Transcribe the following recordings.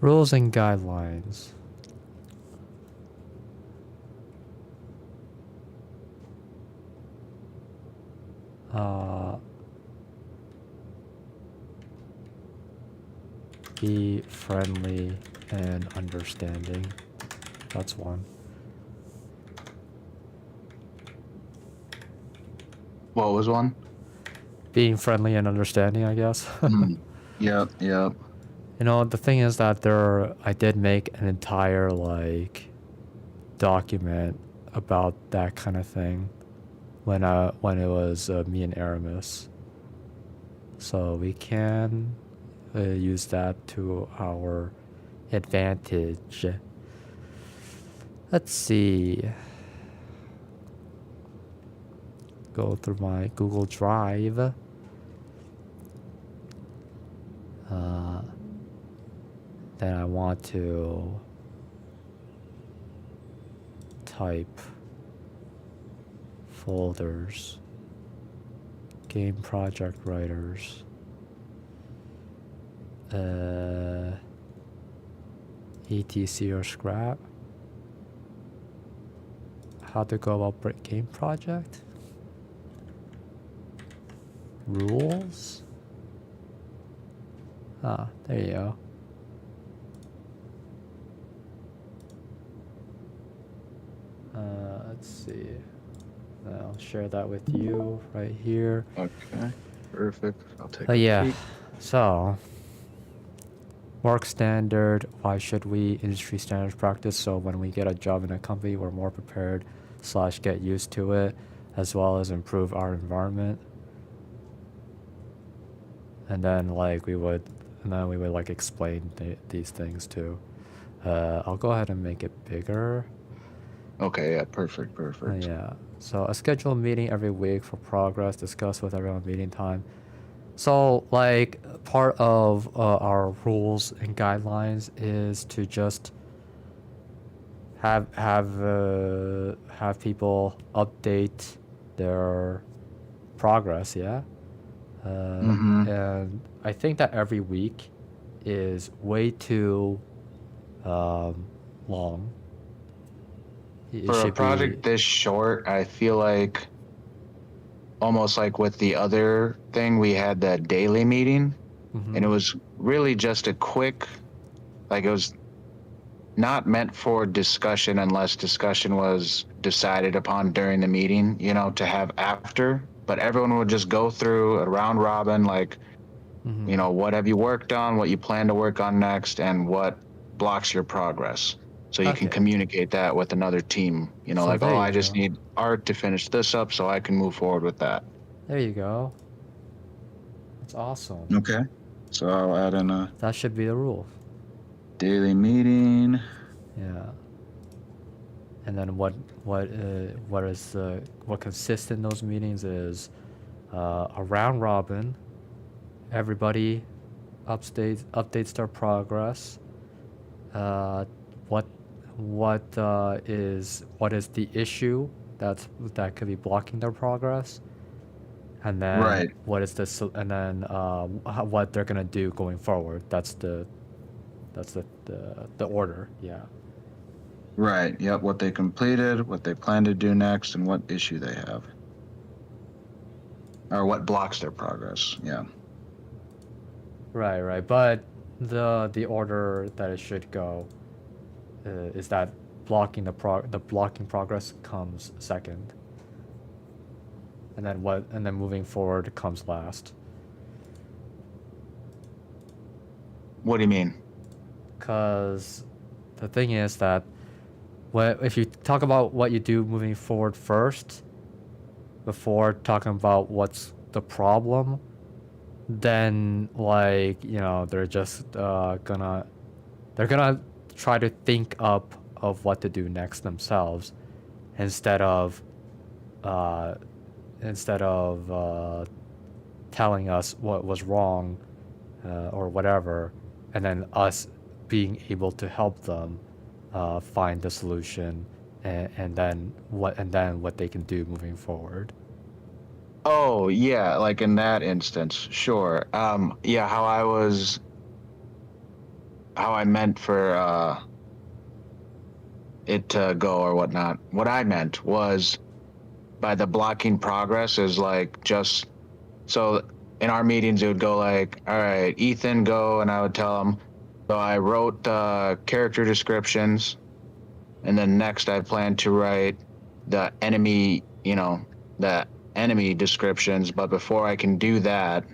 Rules and guidelines. Be friendly and understanding. That's one. What was one? Being friendly and understanding, I guess. Yep. You know, the thing is that I did make an entire like document about that kind of thing when it was me and Aramis. So we can use that to our advantage. Let's see. Go through my Google Drive. Then I want to type folders, game project writers, etc or scrap. How to go about game project? Rules? Ah, there you go. Let's see. I'll share that with you right here. Okay, perfect. I'll take a yeah. peek. So, work standard. Why should we? Industry standards practice. So when we get a job in a company, we're more prepared / get used to it, as well as improve our environment. And then we would like explain these things too. I'll go ahead and make it bigger. Okay, yeah, perfect. Yeah. So a scheduled meeting every week for progress, discuss with everyone meeting time. So part of our rules and guidelines is to just have people update their progress, yeah. And I think that every week is way too long. For a project this short, I feel like almost like with the other thing, we had that daily meeting, and it was really just a quick, it was not meant for discussion unless discussion was decided upon during the meeting, to have after. But everyone would just go through a round robin, what have you worked on, what you plan to work on next, and what blocks your progress. So you can communicate that with another team, I just need Art to finish this up so I can move forward with that. There you go. That's awesome. Okay. So I'll add in a... That should be the rule. Daily meeting. Yeah. And then what consists in those meetings is a round robin. Everybody updates their progress. What is the issue that could be blocking their progress, and then what is what they're gonna do going forward. That's the order. Yeah. Right. Yep. What they completed, what they plan to do next, and what issue they have, or what blocks their progress. Yeah. Right. But the order that it should go is that blocking progress comes second, and then moving forward comes last. What do you mean? Because the thing is that if you talk about what you do moving forward first, before talking about what's the problem, then they're just gonna try to think up of what to do next themselves, instead of telling us what was wrong or whatever, and then us being able to help them find the solution, and then what they can do moving forward. Oh yeah, like in that instance, sure. Yeah, how I was how I meant for it to go or whatnot. What I meant was by the blocking progress is like just so in our meetings it would go like, all right, Ethan, go, and I would tell him. So I wrote character descriptions, and then next I plan to write the enemy, the enemy descriptions. But before I can do that,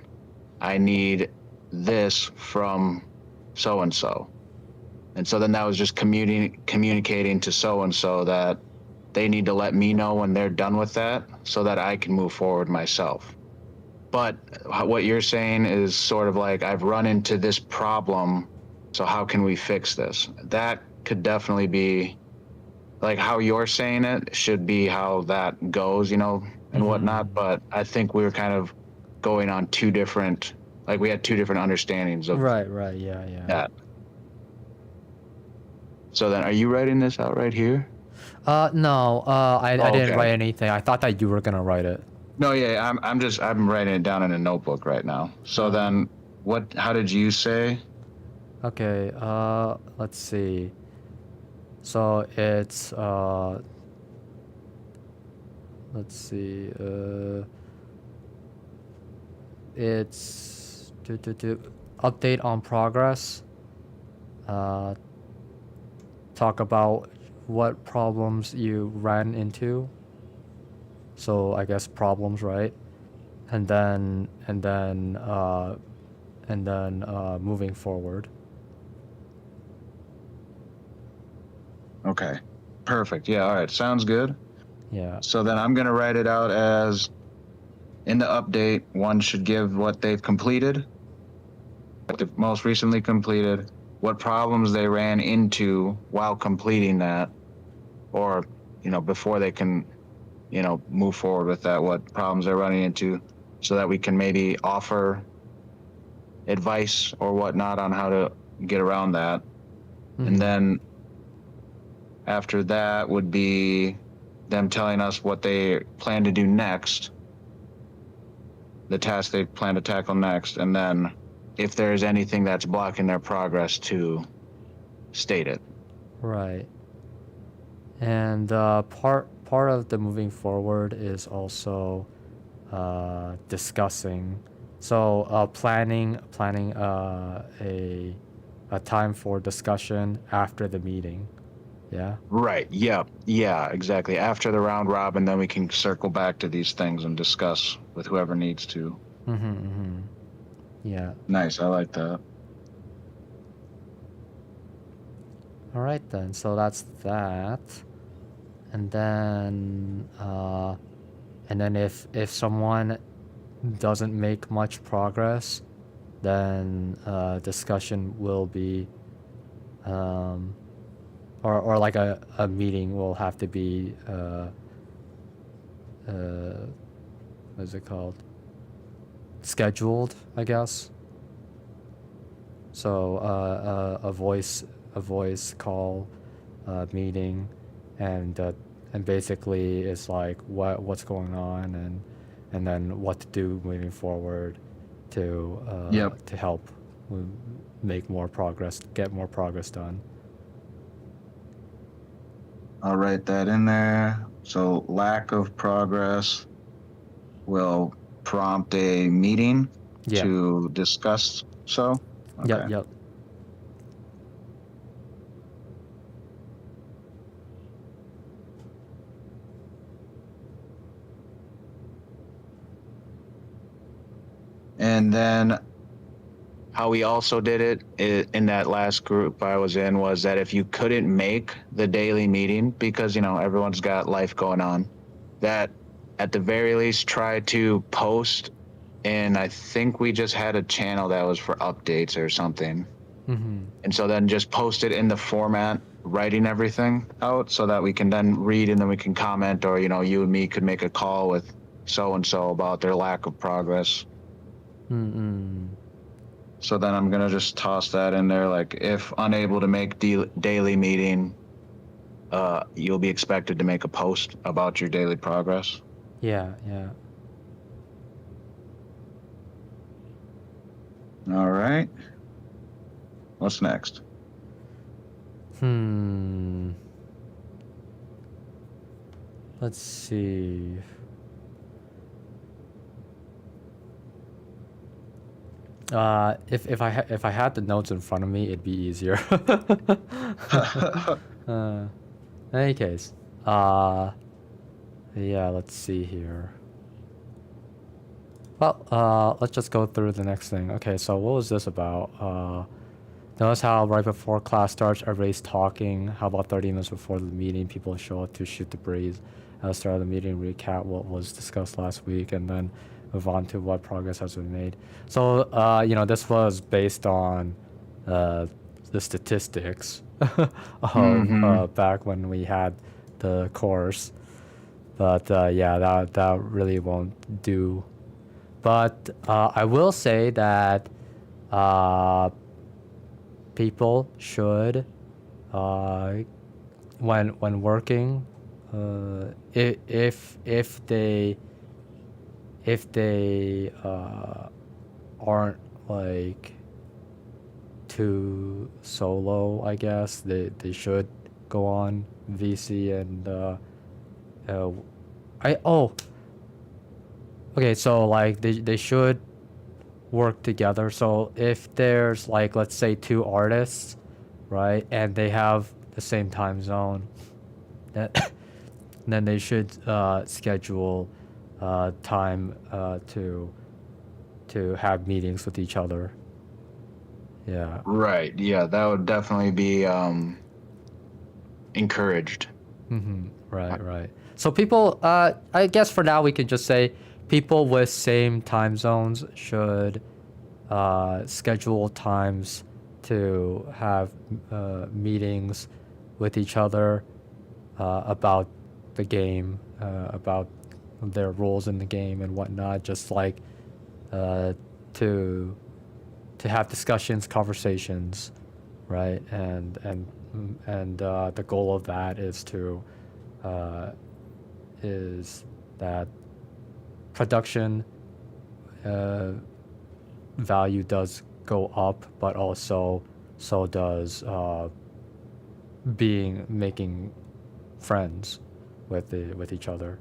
I need this from so and so. And so then that was just communicating to so and so that they need to let me know when they're done with that so that I can move forward myself. But what you're saying is sort of like, I've run into this problem, so how can we fix this? That could definitely be like how you're saying it should be how that goes, and whatnot. But I think we were kind of going on two different, like we had two different understandings of right, yeah. that. So then, are you writing this out right here? No, I didn't Okay. write anything. I thought that you were gonna write it. No, yeah, I'm writing it down in a notebook right now. So then, how did you say? Okay, let's see. So it's let's see, it's to update on progress. Talk about what problems you ran into. So I guess problems, right? And then moving forward. Okay, perfect. Yeah, all right, sounds good. Yeah. So then I'm gonna write it out as, in the update, one should give what they've completed, what they've most recently completed, what problems they ran into while completing that, or before they can move forward with that, what problems they're running into, so that we can maybe offer advice or whatnot on how to get around that. And then after that would be them telling us what they plan to do next, the task they plan to tackle next, and then if there's anything that's blocking their progress, to state it. Right. And part of the moving forward is also discussing. So planning a time for discussion after the meeting. Yeah. Right. Yeah, exactly. After the round robin, then we can circle back to these things and discuss with whoever needs to. Yeah. Nice. I like that. All right then. So that's that. And then if someone doesn't make much progress, then discussion will be or like a meeting will have to be what is it called? Scheduled, I guess. So a voice call meeting, and basically it's like what's going on, and then what to do moving forward to to help make more progress, get more progress done. I'll write that in there. So lack of progress will prompt a meeting to discuss. So okay. Yep. And then how we also did it in that last group I was in was that if you couldn't make the daily meeting because, everyone's got life going on, that at the very least try to post. And I think we just had a channel that was for updates or something. And so then just post it in the format, writing everything out so that we can then read and then we can comment, or, you and me could make a call with so-and-so about their lack of progress. So then I'm going to just toss that in there. Like, if unable to make daily meeting, you'll be expected to make a post about your daily progress. Yeah. All right. What's next? Hmm. Let's see. If I had the notes in front of me, it'd be easier. In any case, yeah. Let's see here. Well, let's just go through the next thing. Okay, so what was this about? Notice how right before class starts, everybody's talking. How about 30 minutes before the meeting, people show up to shoot the breeze. At the start of the meeting, recap what was discussed last week, and then move on to what progress has been made. So, this was based on the statistics of Mm-hmm. back when we had the course. But yeah, that really won't do. But I will say that people should, when working, if they aren't like too solo, I guess they should go on VC and I oh okay, so like they should work together. So if there's like, let's say, two artists, right, and they have the same time zone, then they should schedule time to have meetings with each other. Yeah. Right. Yeah, that would definitely be encouraged. Right. So people, I guess for now we can just say people with same time zones should schedule times to have meetings with each other about the game, about their roles in the game and whatnot. Just like to have discussions, conversations, right? And the goal of that is that production value does go up, but also so does making friends with each other.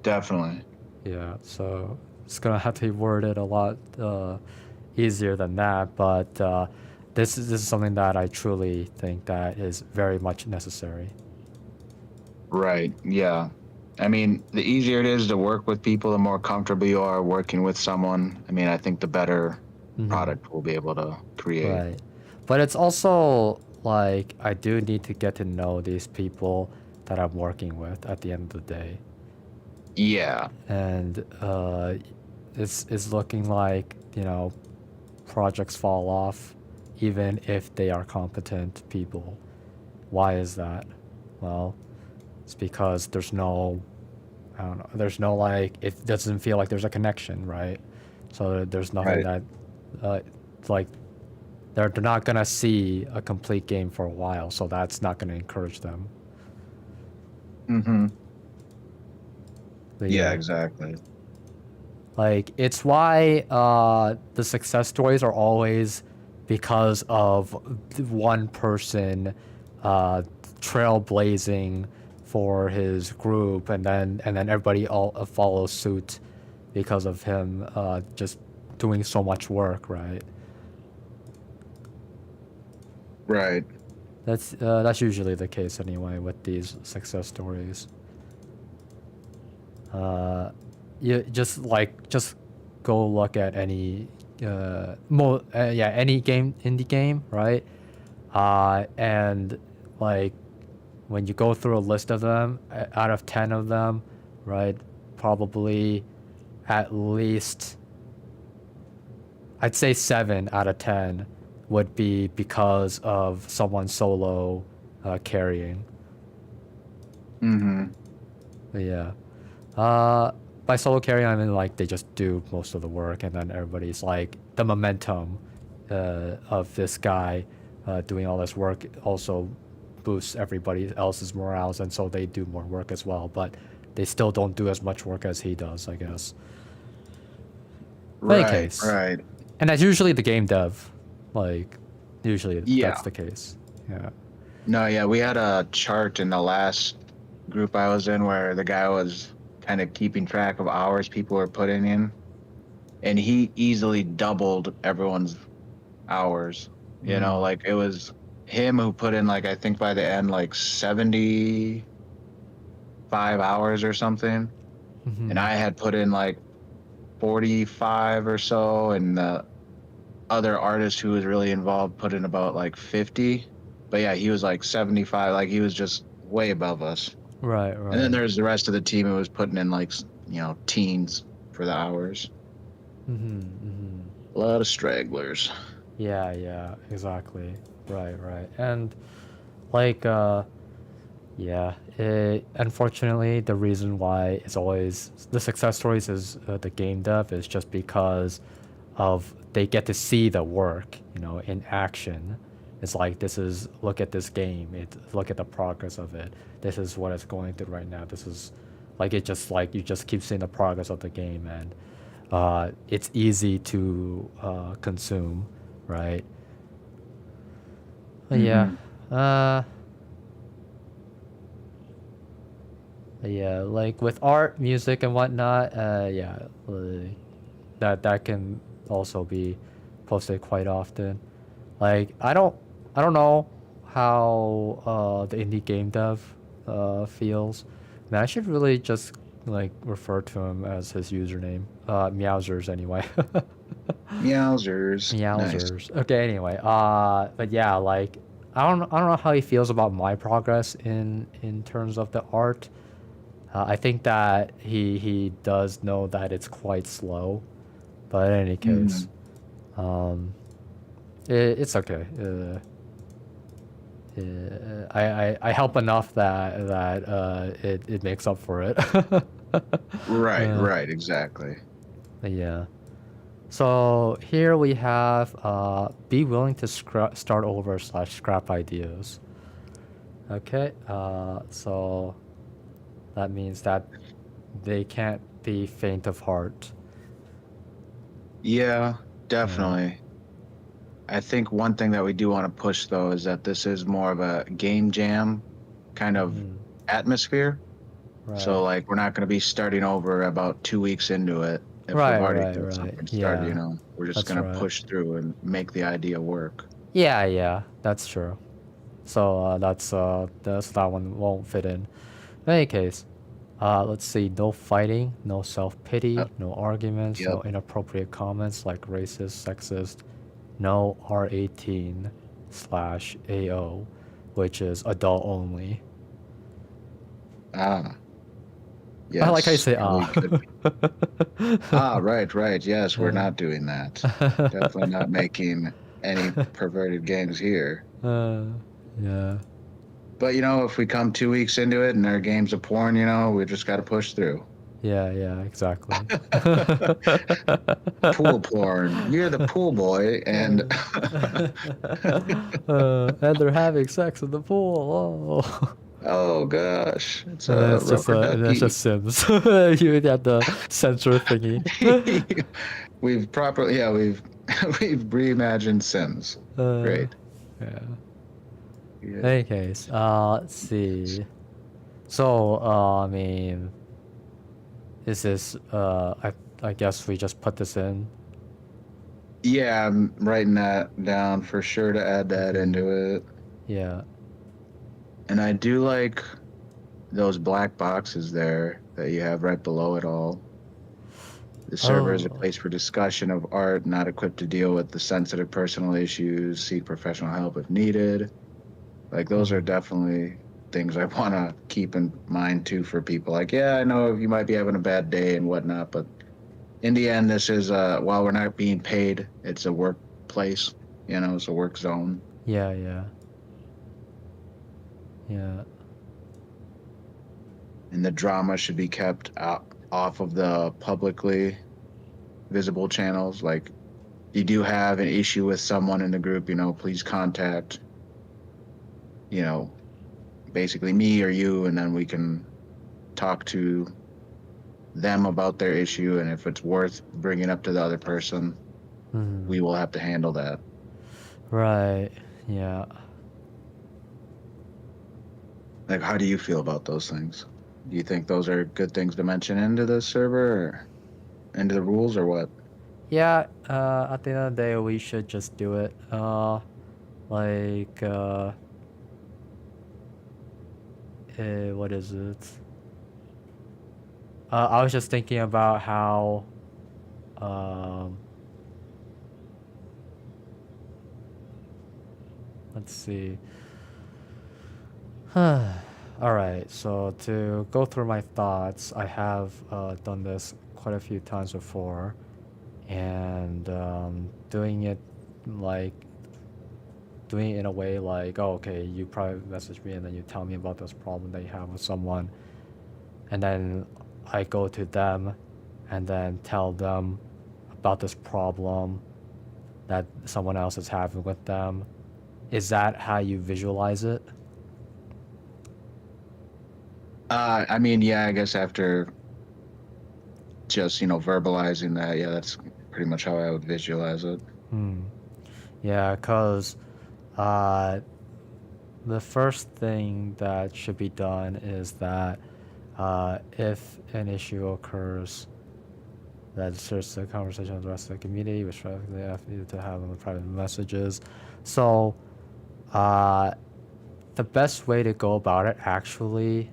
Definitely. Yeah, so it's gonna have to be worded a lot easier than that, but this is something that I truly think that is very much necessary. Right. Yeah. I mean, the easier it is to work with people, the more comfortable you are working with someone. I mean, I think the better product we'll be able to create. Right. But it's also like I do need to get to know these people that I'm working with at the end of the day. Yeah. And it's looking like, projects fall off even if they are competent people. Why is that? Well, it's because there's no, I don't know, there's no like, it doesn't feel like there's a connection, right? So there's nothing Right. that, like, they're not gonna see a complete game for a while, so that's not gonna encourage them. Mm-hmm. But Yeah, exactly. like it's why the success stories are always because of one person trailblazing for his group, and then everybody all follows suit because of him just doing so much work, right? Right. That's usually the case anyway with these success stories. You just go look at any any indie game, right? And like when you go through a list of them, out of 10 of them, right, probably at least I'd say 7 out of 10 would be because of someone solo carrying. Mm-hmm. But yeah. By solo carrying, I mean like they just do most of the work, and then everybody's like the momentum of this guy doing all this work also boosts everybody else's morals, and so they do more work as well. But they still don't do as much work as he does, I guess. In any Right. case, Right. and that's usually the game dev, like Usually Yeah. that's the case. Yeah. No, yeah, we had a chart in the last group I was in where the guy was kind of keeping track of hours people were putting in, and he easily doubled everyone's hours. You know, like it was him who put in like I think by the end like 75 hours or something, and I had put in like 45 or so, and the other artist who was really involved put in about like 50. But yeah, he was like 75. Like he was just way above us. Right. And then there's the rest of the team who was putting in like, teens for the hours. A lot of stragglers. Yeah, exactly. Right. And like yeah, unfortunately the reason why it's always the success stories is the game dev is just because of they get to see the work, in action. It's like look at this game, look at the progress of it. This is what it's going through right now. This is like it just like you just keep seeing the progress of the game, and it's easy to consume, right? Yeah. Yeah, like with art, music, and whatnot, yeah, that can also be posted quite often. Like I don't know how the indie game dev feels. Man, I should really just like refer to him as his username. Meowsers anyway. Meowsers. Nice. Meowsers. Okay, anyway. But yeah, like I don't know how he feels about my progress in terms of the art. I think that he does know that it's quite slow, but in any case, it's okay. I help enough that it makes up for it. Right, exactly. Yeah. So here we have be willing to start over / scrap ideas. Okay. So that means that they can't be faint of heart. Yeah, definitely. I think one thing that we do want to push though is that this is more of a game jam kind of atmosphere. Right. So like we're not going to be starting over about 2 weeks into it. If we've already got something started, we're just going to push through and make the idea work. Yeah, that's true. So that's that one won't fit in. In any case, let's see. No fighting, no self-pity, no arguments, no inappropriate comments like racist, sexist. No R18/AO, which is adult only. Yes. I like how you say Right. Yes, we're not doing that. Definitely not making any perverted games here. Yeah. But if we come 2 weeks into it and our game's a porn, we just got to push through. Yeah, exactly. Pool porn. You're the pool boy, and and they're having sex in the pool. Oh gosh, it's just Sims. You had the censor thingy. we've reimagined Sims. Great. Yeah. In any case, let's see. So, I mean, is this? I guess we just put this in. Yeah, I'm writing that down for sure to add that into it. Yeah. And I do like those black boxes there that you have right below it all. The server is a place for discussion of art, not equipped to deal with the sensitive personal issues, seek professional help if needed. Like, those are definitely things I want to keep in mind, too, for people. Like, yeah, I know you might be having a bad day and whatnot, but in the end, this is, while we're not being paid, it's a workplace, it's a work zone. Yeah. And the drama should be kept off of the publicly visible channels. Like, you do have an issue with someone in the group, please contact, basically me or you, and then we can talk to them about their issue. And if it's worth bringing up to the other person, we will have to handle that. Right. Yeah. Like, how do you feel about those things? Do you think those are good things to mention into the server or into the rules or what? Yeah, at the end of the day, we should just do it. Like, what is it? I was just thinking about how, um, let's see. All right, so to go through my thoughts, I have done this quite a few times before, and doing it like doing it in a way like, oh, okay, you private message me and then you tell me about this problem that you have with someone, and then I go to them and then tell them about this problem that someone else is having with them. Is that how you visualize it? I mean, yeah, I guess after just, verbalizing that, yeah, that's pretty much how I would visualize it. Yeah, because uh, the first thing that should be done is that if an issue occurs, that starts the conversation with the rest of the community, which they have you to have them private messages. So uh, the best way to go about it actually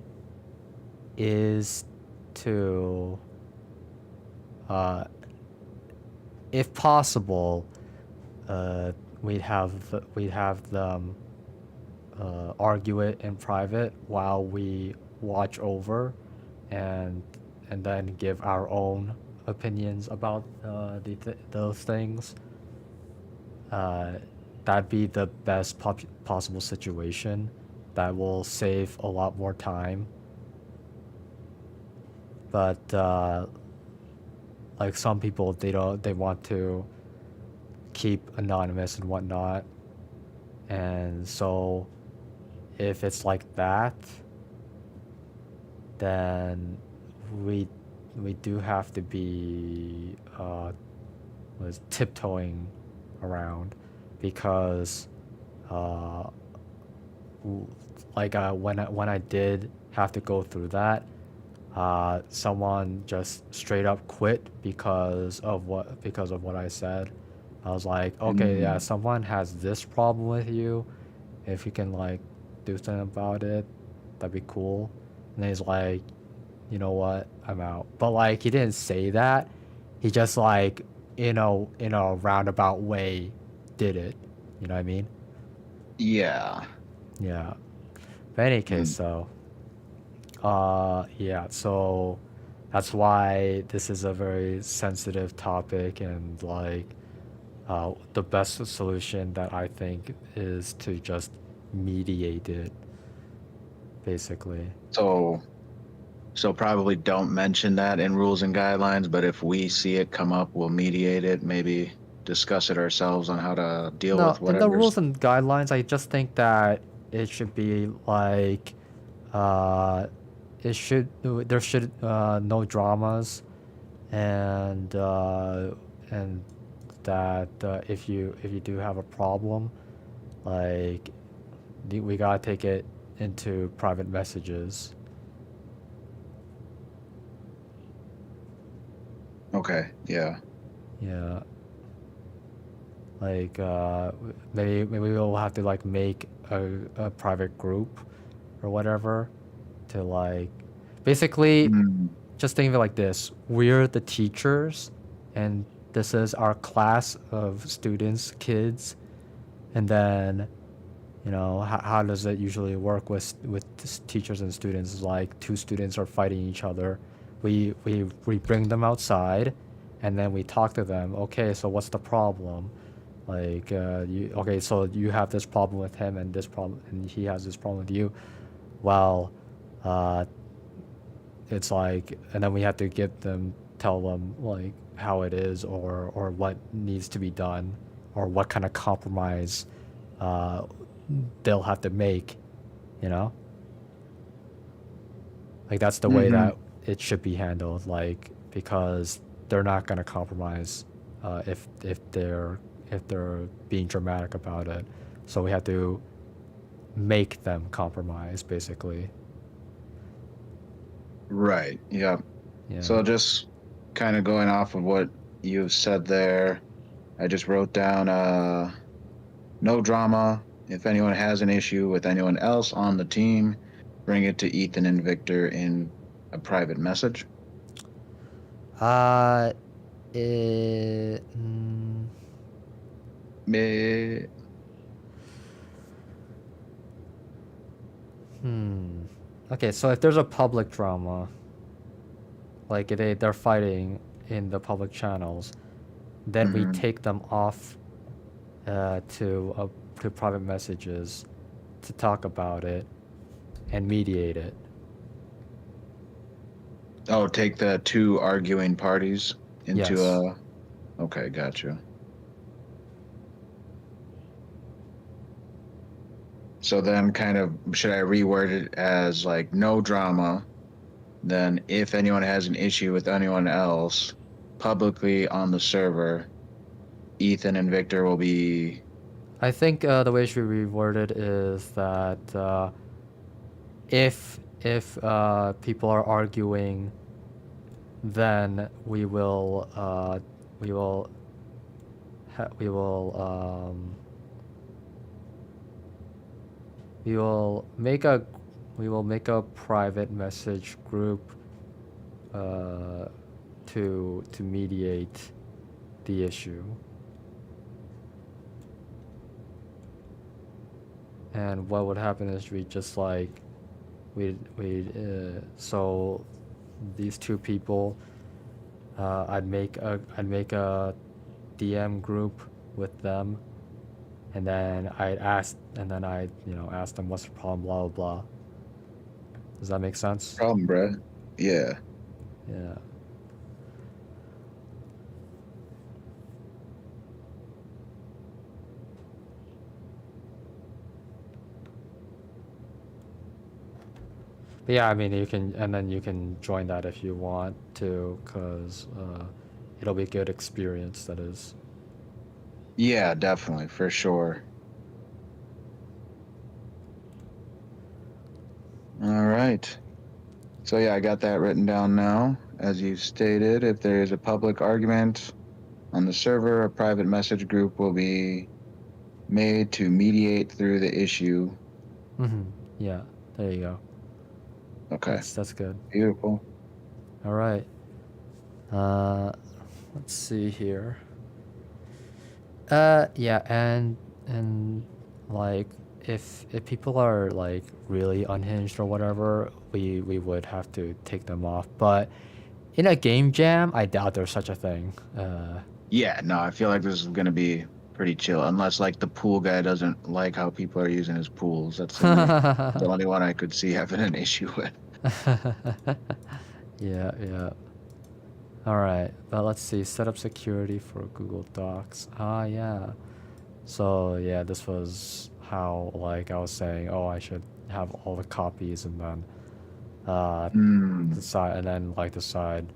is to, uh, if possible, uh, we'd have them argue it in private while we watch over, and and then give our own opinions about those things. Uh, that'd be the best possible situation. That will save a lot more time. But like some people, they want to keep anonymous and whatnot, and so if it's like that, then we we do have to be was tiptoeing around, because uh, like when I did have to go through that, someone just straight up quit because of what I said. I was like, okay, yeah, Mm, someone has this problem with you. If you can like do something about it, that'd be cool. And he's like, you know what, I'm out. But like he didn't say that. He just like, in a roundabout way did it. You know what I mean? yeah. Yeah. But any case, Mm. so yeah, so that's why this is a very sensitive topic, and like the best solution that I think is to just mediate it, basically. So, so probably don't mention that in rules and guidelines, but if we see it come up, we'll mediate it, maybe discuss it ourselves on how to deal No, with in the whatever's. rules and guidelines, I just think that it should be like, uh, there should no dramas, and and that if you do have a problem, like we gotta take it into private messages. Okay, yeah. Yeah, like maybe we'll have to like make a private group or whatever to like basically Mm, just think of it like this: we're the teachers, and this is our class of students, kids, and then how does it usually work with teachers and students? Is like two students are fighting each other. We bring them outside, and then we talk to them. Okay, so what's the problem? Like okay, so you have this problem with him, and this problem, and he has this problem with you. Well, uh, it's like, and then we have to tell them like how it is, or what needs to be done, or what kind of compromise uh, they'll have to make, you know? Like that's the way mm-hmm. that it should be handled, like because they're not gonna compromise if if they're being dramatic about it. So we had to make them compromise, basically. Right. Yeah. Yeah. So just kind of going off of what you've said there, I just wrote down no drama. If anyone has an issue with anyone else on the team, bring it to Ethan and Victor in a private message. It, Meh. Okay, so if there's a public drama, like they're fighting in the public channels, then we take them off to private messages to talk about it and mediate it. Oh, take the two arguing parties into Yes. Okay, gotcha. So then kind of, should I reword it as like no drama? Then if anyone has an issue with anyone else publicly on the server, Ethan and Victor will be... I think the way it should be reworded is that if people are arguing, then we will we will we will we will make a private message group to mediate the issue. And what would happen is we just like we so these two people, I'd make a DM group with them, and then I'd ask them what's the problem, blah blah blah. Does that make sense? Problem, bruh. Yeah. Yeah. But yeah, I mean, you can join that if you want to, cause it'll be a good experience. That is. Yeah, definitely, for sure. All right. So yeah, I got that written down now. As you stated, if there is a public argument on the server, a private message group will be made to mediate through the issue. Yeah, there you go. Okay. That's good. Beautiful. All right. Let's see here. Yeah, and like if people are like really unhinged or whatever, we would have to take them off. But in a game jam, I doubt there's such a thing. Yeah, no, I feel like this is gonna be pretty chill, unless like the pool guy doesn't like how people are using his pools. That's the only one I could see having an issue with. Yeah, yeah. All right, but let's see. Set up security for Google Docs. Ah, yeah. So yeah, this was how like I was saying. Oh, I should have all the copies and then decide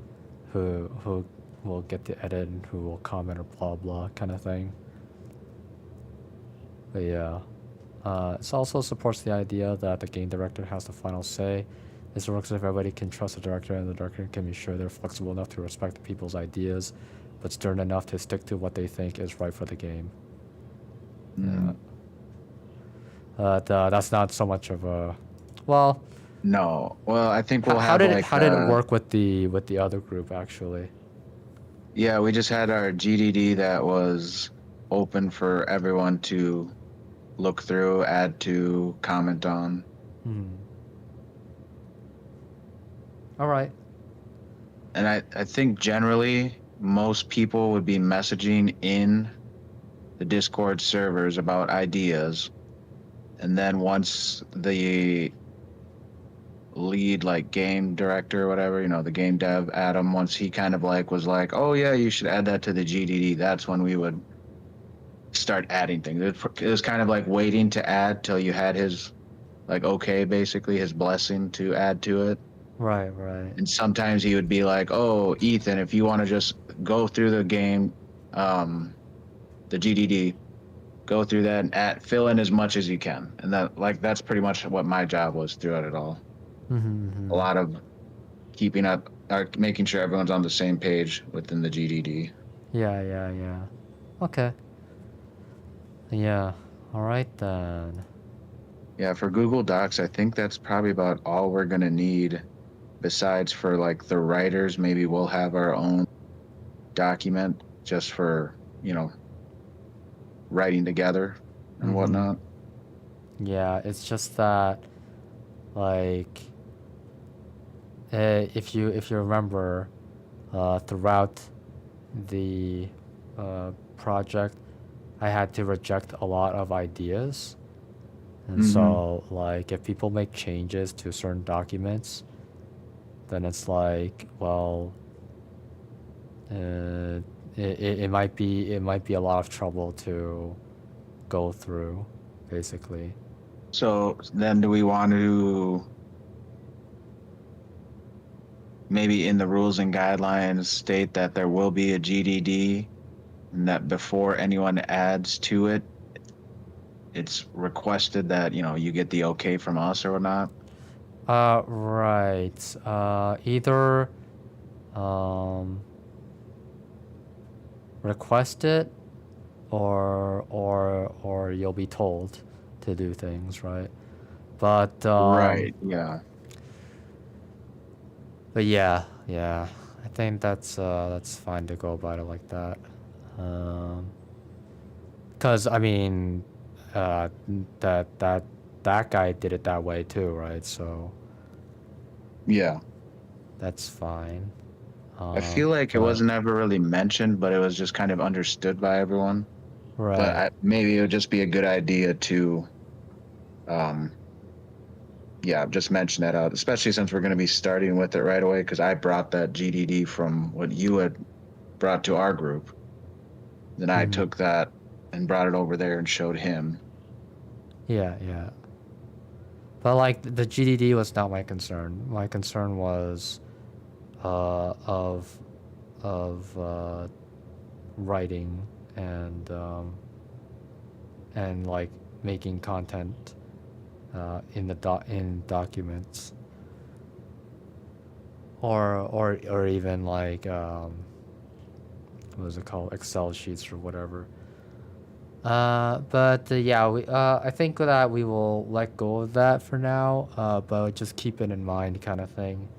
who will get to edit and who will comment or blah blah kind of thing. But yeah, it also supports the idea that the game director has the final say. This works if everybody can trust the director and the director can be sure they're flexible enough to respect the people's ideas, but stern enough to stick to what they think is right for the game. Yeah. That's not so much of a... Well... No. Well, I think we'll how did it work with the other group, actually? Yeah, we just had our GDD that was open for everyone to look through, add to, comment on. All right. And I think generally most people would be messaging in the Discord servers about ideas. And then once the lead, like game director or whatever, the game dev, Adam, once he kind of like was like, oh yeah, you should add that to the GDD, that's when we would start adding things. It was kind of like waiting to add till you had his like okay, basically his blessing to add to it. Right. And sometimes he would be like, oh, Ethan, if you want to just go through the game, the the GDD, go through that and fill in as much as you can. And that's pretty much what my job was throughout it all. A lot of keeping up, or making sure everyone's on the same page within the GDD. Yeah. Okay. Yeah. All right then. Yeah, for Google Docs, I think that's probably about all we're gonna need. Besides for like the writers, maybe we'll have our own document just for, writing together and whatnot. Yeah, it's just that, like, if you remember, throughout the project, I had to reject a lot of ideas, and so like if people make changes to certain documents, then it's like, well, it might be a lot of trouble to go through, basically. So then do we want to maybe in the rules and guidelines state that there will be a GDD and that before anyone adds to it, it's requested that, you get the okay from us or whatnot? Right. Either request it, or you'll be told to do things, right? But Right, yeah. but yeah, I think that's fine to go about it like that. 'Cause I mean, uh, that guy did it that way too, right? So Yeah. that's fine. I feel like it But wasn't ever really mentioned, but it was just kind of understood by everyone. But right. maybe it would just be a good idea to, just mention that out, especially since we're going to be starting with it right away. Because I brought that GDD from what you had brought to our group. Then I took that and brought it over there and showed him. Yeah. But like the GDD was not my concern. My concern was of writing and like making content in documents, or even like what is it called, Excel sheets or whatever. But yeah, I think that we will let go of that for now. But just keep it in mind, kind of thing.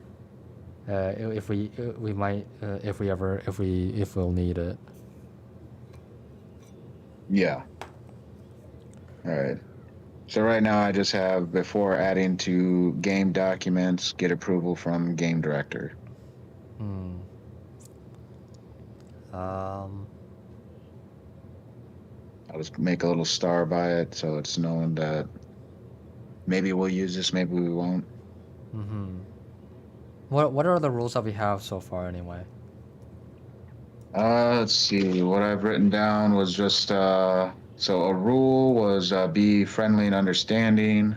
If we might, if we'll need it. Yeah. All right. So right now I just have, before adding to game documents, get approval from game director. I'll just make a little star by it so it's known that maybe we'll use this, maybe we won't. What are the rules that we have so far anyway? Let's see. What I've written down was just so a rule was be friendly and understanding.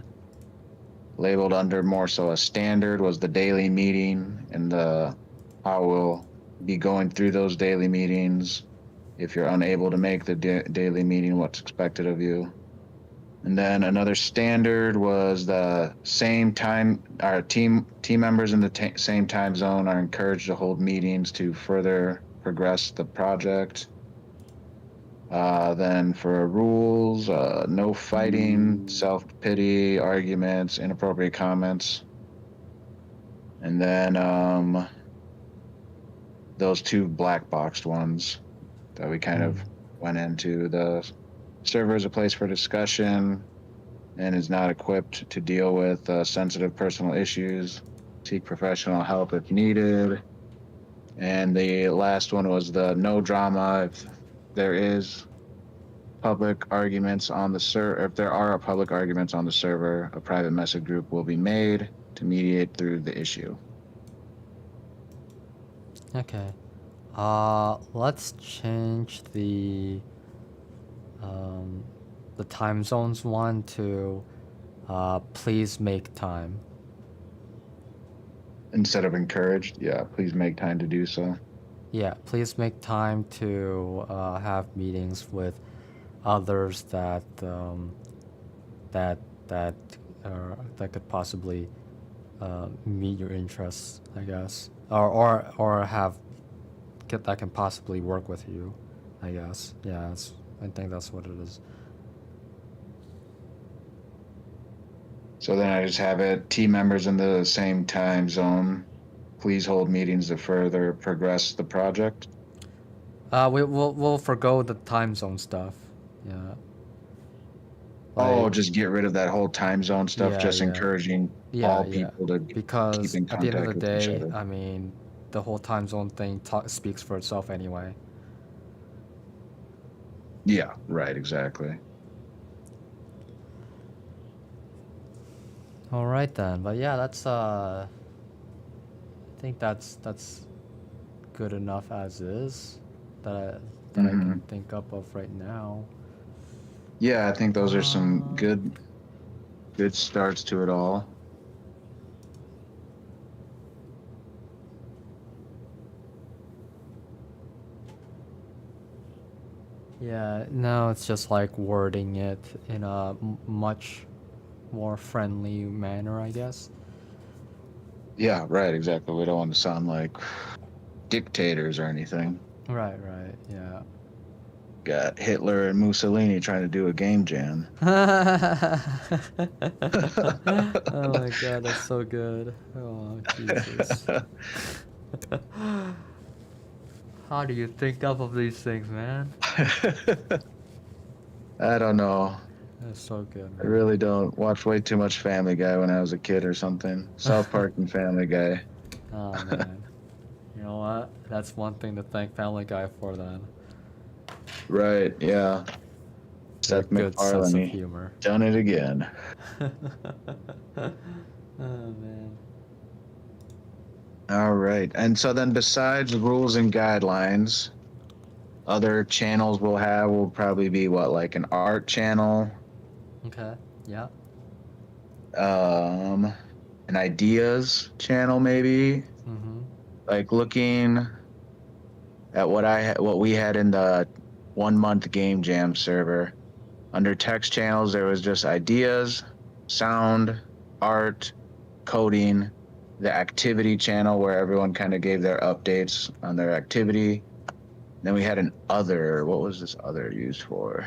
Labeled under more so a standard was the daily meeting and how we'll be going through those daily meetings. If you're unable to make the daily meeting, what's expected of you. And then another standard was the same time. Our team members in the same time zone are encouraged to hold meetings to further progress the project. Then for rules, no fighting, self-pity, arguments, inappropriate comments. And then those two black boxed ones that we kind of went into. The server is a place for discussion and is not equipped to deal with sensitive personal issues. Seek professional help if needed. And the last one was the no drama. If there is public arguments on the server, if there are public arguments on the server, a private message group will be made to mediate through the issue. Okay. Let's change the time zones one to please make time. Instead of encouraged, yeah, please make time to do so. Yeah, please make time to have meetings with others that that that could possibly meet your interests, I guess, or have that can possibly work with you, I guess. Yeah, I think that's what it is. So then I just have it, team members in the same time zone, please hold meetings to further progress the project. We'll forgo the time zone stuff. Yeah. Oh, Like, just get rid of that whole time zone stuff, yeah, just yeah, encouraging yeah, all yeah. people to keep Because in at the end of the contact with each day, other. I mean, the whole time zone thing speaks for itself anyway. Yeah, right, exactly. All right then, but yeah, that's I think that's good enough as is that I can Hmm. think up of right now. Yeah, I think those are some Uh, good starts to it all. yeah, now it's just like wording it in a much more friendly manner, I guess. Yeah, right, exactly. We don't want to sound like dictators or anything. Right, right, yeah. Got Hitler and Mussolini trying to do a game jam. Oh my god, that's so good. Oh, Jesus. How do you think up of these things, man? I don't know. That's so good, I man. really don't watch way too much Family Guy when I was a kid or something. South Park and Family Guy. Oh man. You know what? That's one thing to thank Family Guy for then. Right, yeah. Their Seth good sense of MacFarlane. humor. Done it again. Oh man. All right. And so then besides rules and guidelines, other channels we'll have will probably be what, like an art channel, Okay. Yeah. um, an ideas channel maybe, Mm-hmm. like looking at what we had in the 1 month game jam server. Under text channels, there was just ideas, sound, art, coding, the activity channel where everyone kind of gave their updates on their activity. Then we had an other. What was this other used for?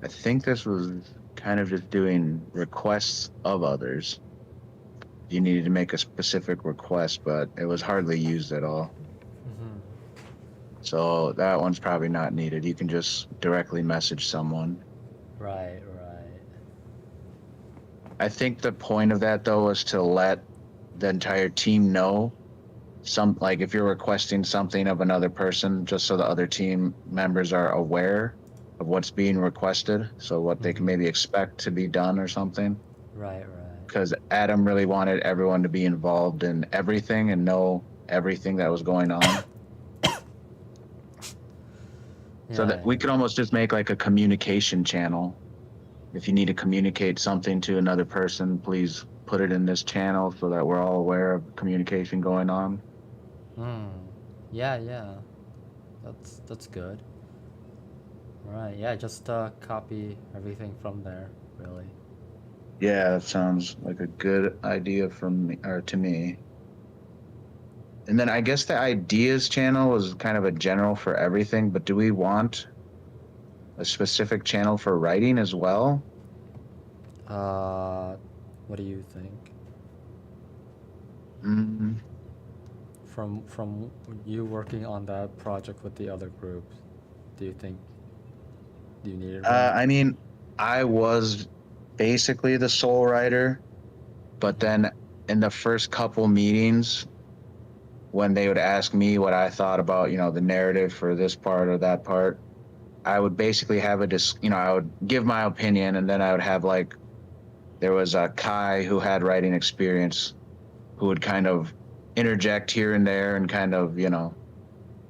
I think this was kind of just doing requests of others. You needed to make a specific request, but it was hardly used at all. Mm-hmm. So that one's probably not needed. You can just directly message someone. Right, right. I think the point of that though was to let the entire team know like if you're requesting something of another person, just so the other team members are aware of what's being requested, so what they can Mm-hmm. maybe expect to be done or something. Right, right. Because Adam really wanted everyone to be involved in everything and know everything that was going on. So Yeah, that we yeah. could almost just make like a communication channel. If you need to communicate something to another person, please put it in this channel so that we're all aware of communication going on. Hmm. Yeah, yeah. That's good. Right. Yeah. Just copy everything from there. Really. Yeah, that sounds like a good idea from me, or to me. And then I guess the ideas channel was kind of a general for everything, but do we want a specific channel for writing as well? Uh, what do you think? Mm, From you working on that project with the other groups, do you think you needed one? I mean, I was basically the sole writer, but Mm-hmm. then in the first couple meetings, when they would ask me what I thought about, the narrative for this part or that part, I would basically have I would give my opinion, and then I would have like, there was a Kai who had writing experience who would kind of interject here and there and kind of,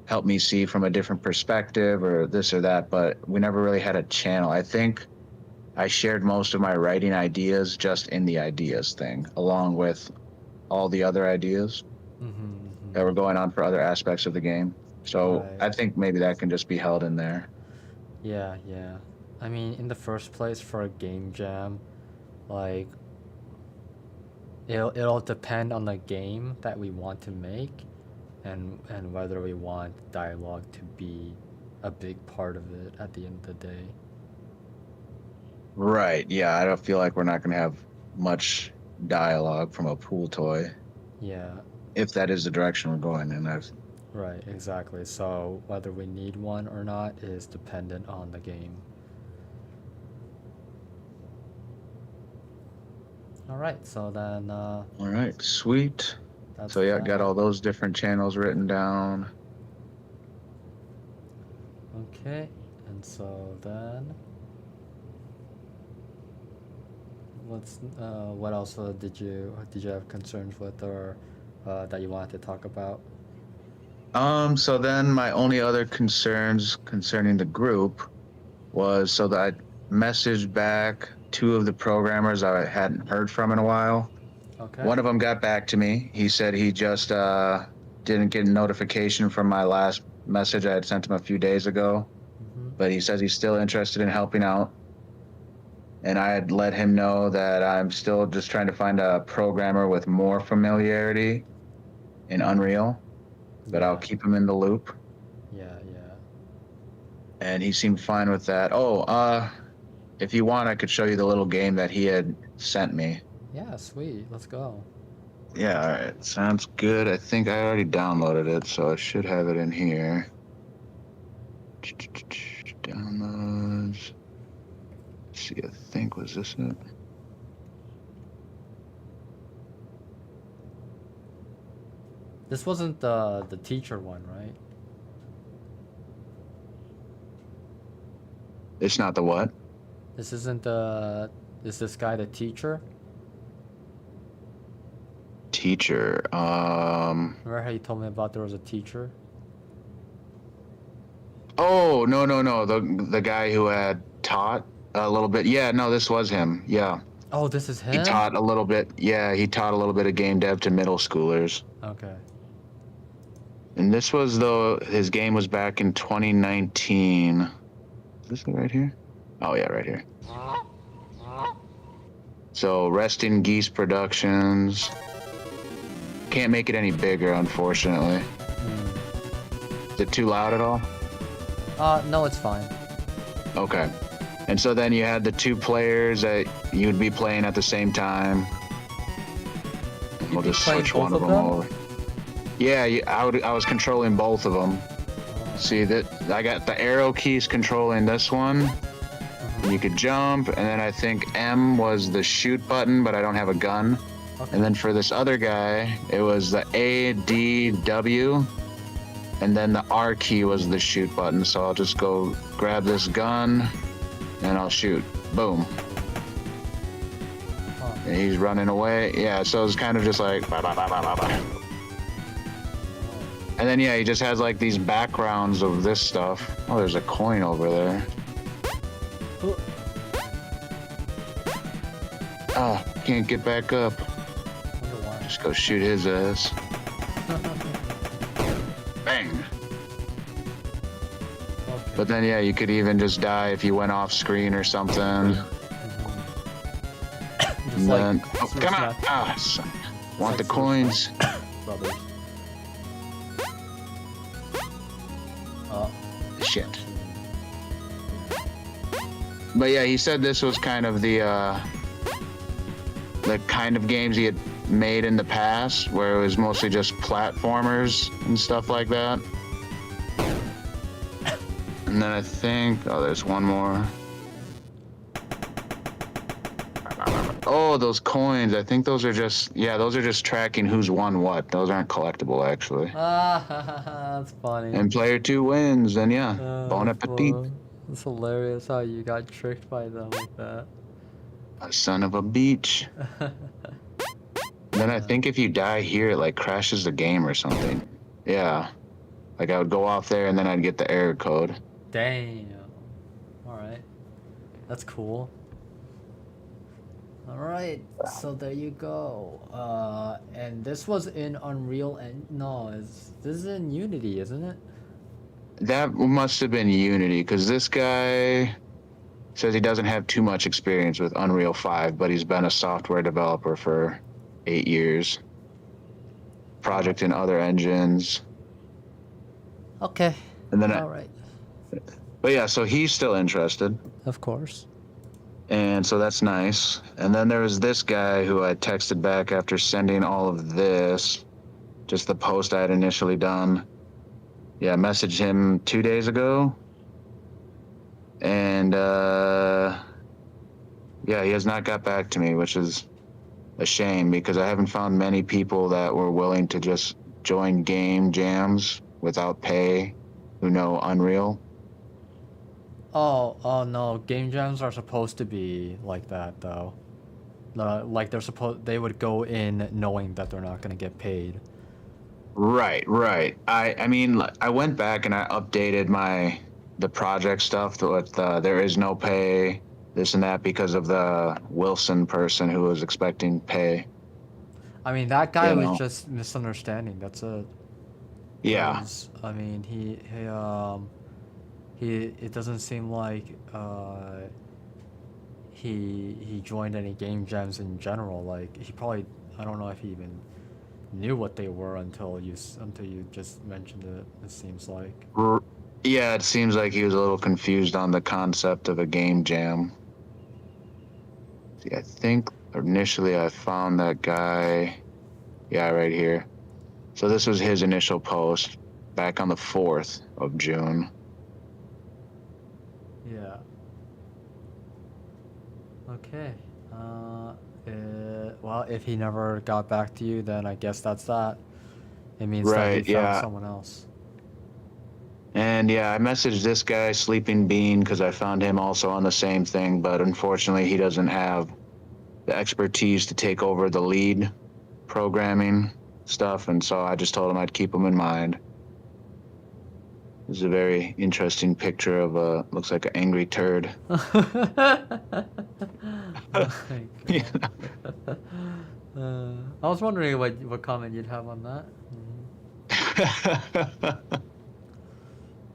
help me see from a different perspective or this or that, but we never really had a channel. I think I shared most of my writing ideas just in the ideas thing, along with all the other ideas. that were going on for other aspects of the game. So Right. I think maybe that can just be held in there. Yeah, yeah. I mean, in the first place, for a game jam, like it'll depend on the game that we want to make, and whether we want dialogue to be a big part of it at the end of the day. Right. Yeah, I don't feel like we're not going to have much dialogue from a pool toy. Yeah. If that is the direction we're going in. Right, exactly. So whether we need one or not is dependent on the game. All right, so then All right, sweet. that's So yeah, that. got all those different channels written down. Okay, and so then what else did you have concerns with, or that you wanted to talk about? So then my only other concerns concerning the group was so that I messaged back two of the programmers I hadn't heard from in a while. Okay. One of them got back to me. He said he just didn't get a notification from my last message I had sent him a few days ago, but he says he's still interested in helping out. And I had let him know that I'm still just trying to find a programmer with more familiarity in Unreal, but I'll keep him in the loop. Yeah, yeah. And he seemed fine with that. Oh, if you want, I could show you the little game that he had sent me. Yeah, sweet. Let's go. Yeah, all right. Sounds good. I think I already downloaded it, so I should have it in here. Downloads. Let's see, I think, was this it? This wasn't the teacher one, right? It's not the what? This isn't is this guy the teacher? Teacher. Remember how you told me about there was a teacher? Oh, no. The guy who had taught a little bit. Yeah, no, this was him. Yeah. Oh, this is him? He taught a little bit. Yeah, he taught a little bit of game dev to middle schoolers. Okay. And this was, though, his game was back in 2019. Is this it right here? Oh, yeah, right here. So, Resting Geese Productions. Can't make it any bigger, unfortunately. Is it too loud at all? No, it's fine. Okay. And so then you had the two players that you'd be playing at the same time. And we'll just switch one of them over. Yeah, I was controlling both of them. See that I got the arrow keys controlling this one. You could jump, and then I think M was the shoot button, but I don't have a gun. Okay. And then for this other guy, it was the A, D, W, and then the R key was the shoot button. So I'll just go grab this gun, and I'll shoot. Boom. And he's running away. Yeah, so it's kind of just like... Bah, bah, bah, bah, bah, bah. And then, yeah, he just has, like, these backgrounds of this stuff. Oh, there's a coin over there. Oh, can't get back up. Just go shoot his ass. Bang. Okay. But then, yeah, you could even just die if you went off screen or something. And then, oh, come on! Ah, son. Want the coins? Brothers. Shit. But yeah, he said this was kind of the kind of games he had made in the past, where it was mostly just platformers and stuff like that. And then I think, oh, there's one more. Oh, those coins. I think those are just, yeah, those are just tracking who's won what. Those aren't collectible, actually. That's funny. And player 2 wins, then yeah, bon appetit. Well, it's hilarious how you got tricked by them like that. A son of a beach. Then I think if you die here, it like crashes the game or something. Yeah. Like I would go off there and then I'd get the error code. Damn. Alright. That's cool. All right, so there you go. And this was in Unreal, and no, this is in Unity, isn't it? That must have been Unity, because this guy says he doesn't have too much experience with Unreal 5, but he's been a software developer for 8 years. Project in other engines. Okay. And then all right. But yeah, so he's still interested. Of course. And so that's nice. And then there was this guy who I texted back after sending all of this, just the post I had initially done. Yeah, I messaged him 2 days ago. And yeah, he has not got back to me, which is a shame because I haven't found many people that were willing to just join game jams without pay who know Unreal. Oh no, game jams are supposed to be like that though. Like they would go in knowing that they're not gonna get paid. Right. I mean, I went back and I updated the project stuff with there is no pay, this and that because of the Wilson person who was expecting pay. I mean, that guy was just misunderstanding. That's it. Yeah. I mean, it doesn't seem like he joined any game jams in general. Like he probably, I don't know if he even knew what they were until you just mentioned it. It seems like. Yeah, it seems like he was a little confused on the concept of a game jam. See, I think initially I found that guy. Yeah, right here. So this was his initial post back on the 4th of June. Yeah. Okay. Well, if he never got back to you, then I guess that's that. It means that he found someone else. And yeah, I messaged this guy, Sleeping Bean, because I found him also on the same thing, but unfortunately he doesn't have the expertise to take over the lead programming stuff, and so I just told him I'd keep him in mind. This is a very interesting picture of looks like an angry turd. Yeah. I was wondering what comment you'd have on that.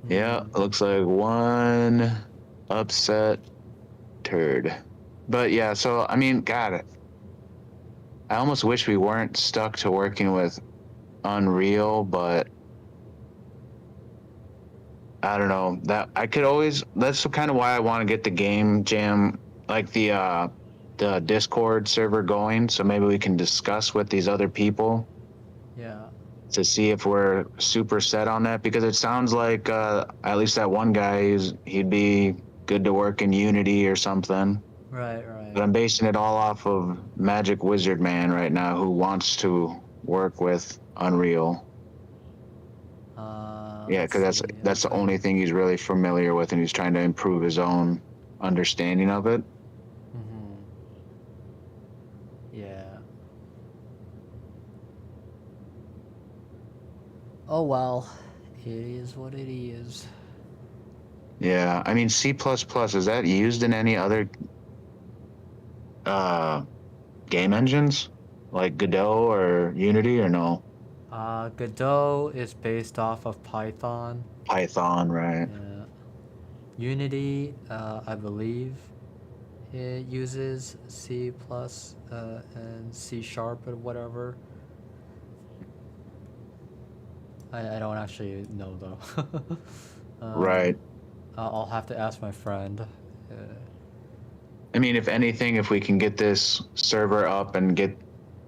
Yeah, looks like one upset turd. But yeah, so I mean, God, I almost wish we weren't stuck to working with Unreal, but I don't know. That's kind of why I want to get the game jam, like the Discord server going, so maybe we can discuss with these other people. Yeah. To see if we're super set on that, because it sounds like at least that one guy, he'd be good to work in Unity or something. Right. But I'm basing it all off of Magic Wizard Man right now, who wants to work with Unreal. Yeah, because that's the only thing he's really familiar with, and he's trying to improve his own understanding of it. Yeah. Oh well, it is what it is. Yeah, I mean, C++, is that used in any other game engines? Like Godot or Unity, or no? Godot is based off of Python. Python, right. Yeah. Unity, I believe, it uses C++ and C# or whatever. I don't actually know though. Right. I'll have to ask my friend. I mean, if anything, if we can get this server up and get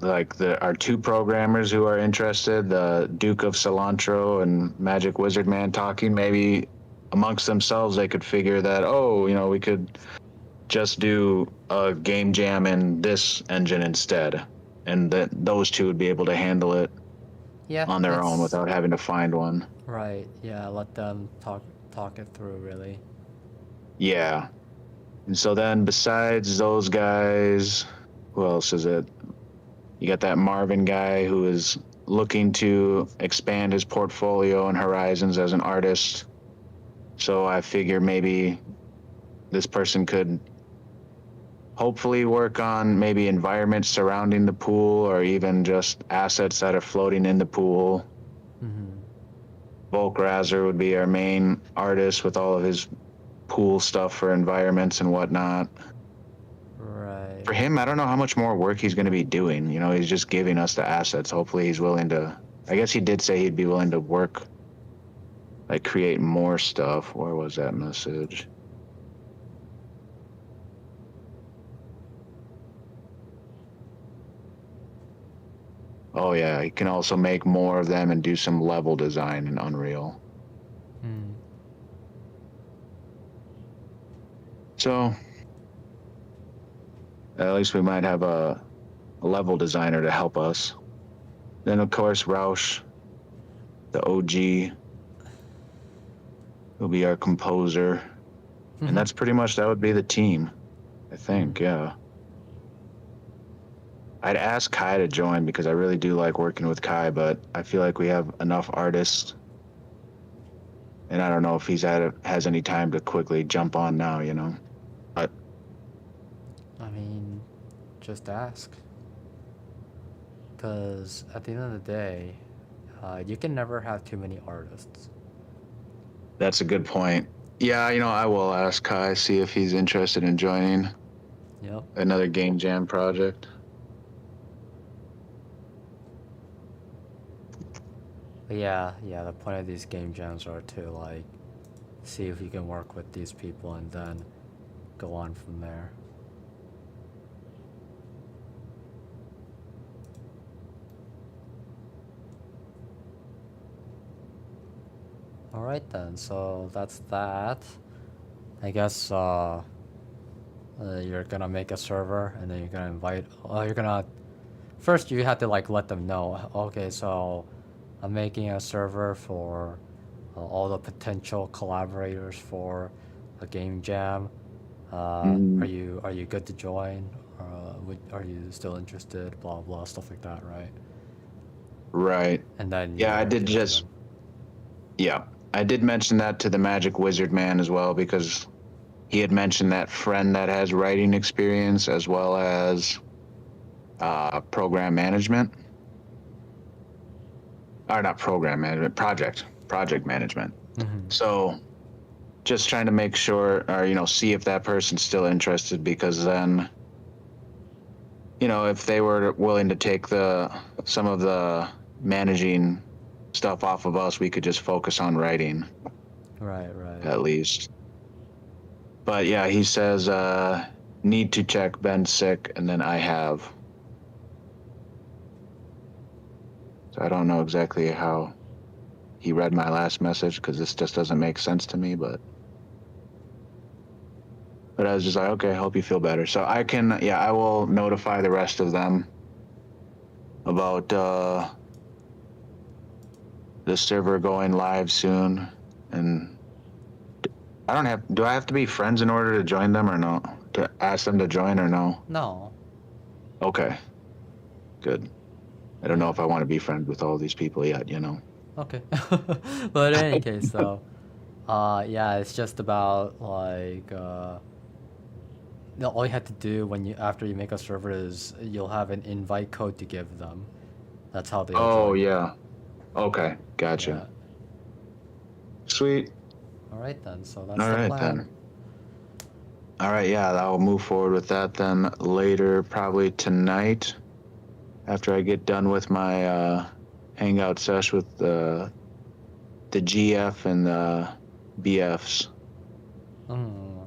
like our two programmers who are interested, the Duke of Cilantro and Magic Wizard Man, talking, maybe amongst themselves they could figure that, we could just do a game jam in this engine instead, and that those two would be able to handle it on their own without having to find one. Right. Yeah. Let them talk it through, really. Yeah. And so then besides those guys, who else is it? You got that Marvin guy who is looking to expand his portfolio and horizons as an artist. So I figure maybe this person could hopefully work on maybe environments surrounding the pool or even just assets that are floating in the pool. Mm-hmm. Volkrazer would be our main artist with all of his pool stuff for environments and whatnot. Right. For him, I don't know how much more work he's going to be doing. You know, he's just giving us the assets. Hopefully he's willing to, I guess he did say he'd be willing to work, like create more stuff. Where was that message? Oh yeah, he can also make more of them and do some level design in Unreal. Mm. So at least we might have a level designer to help us. Then of course Roush, the OG, will be our composer. And that's pretty much, that would be the team, I think, yeah. I'd ask Kai to join because I really do like working with Kai, but I feel like we have enough artists. And I don't know if has any time to quickly jump on now, you know? But I mean, just ask. Because at the end of the day, you can never have too many artists. that's a good point. Yeah, you know, I will ask Kai, see if he's interested in joining. Yep. Another game jam project. But yeah, the point of these game jams are to like see if you can work with these people and then go on from there. Alright then, so that's that. I guess you're gonna make a server and then you're gonna invite, you're gonna, first you have to like let them know, okay, so I'm making a server for all the potential collaborators for a game jam. Are you good to join? Are you still interested? Blah blah stuff like that, right? Right. And then Yeah, I did give it to just, them. yeah, I did mention that to the Magic Wizard man as well because he had mentioned that friend that has writing experience as well as program management. Or not program management, project management. Mm-hmm. So just trying to make sure, or, you know, see if that person's still interested, because then, you know, if they were willing to take some of the managing stuff off of us, we could just focus on writing Right, right. at least. But yeah, he says, need to check Ben's sick, and then I have. So I don't know exactly how he read my last message because this just doesn't make sense to me, but I was just like, okay, I hope you feel better. So I can, yeah, I will notify the rest of them about the server going live soon. And do I have to be friends in order to join them or no? To ask them to join or no? No. Okay, good. I don't know if I want to be friends with all these people yet, you know? Okay. But in any case, though, yeah, it's just about like all you have to do when you after you make a server is you'll have an invite code to give them. That's how they'll Oh, join. yeah. Okay, Yeah. gotcha. Sweet. All right then. So that's All the right, plan. then. All right, yeah, I'll move forward with that then later, probably tonight, after I get done with my hangout sesh with the GF and the BFs. Hmm.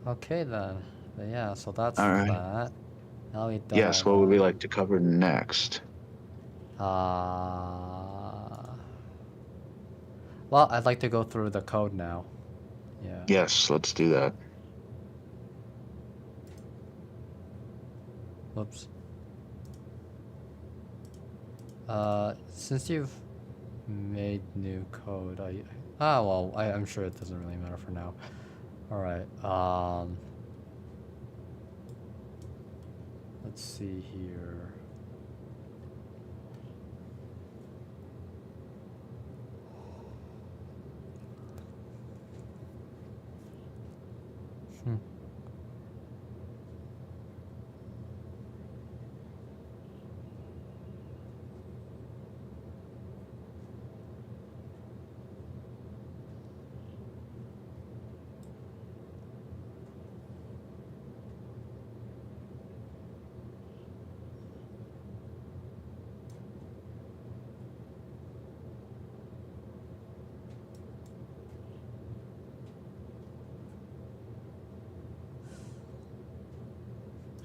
Okay then. But yeah, so that's All right. that. Now we Yes, dive what would we on. like to cover next? Uh, well, I'd like to go through the code now. Yeah. Yes, let's do that. Whoops. Since you've made new code, I'm sure it doesn't really matter for now. All right. Let's see here.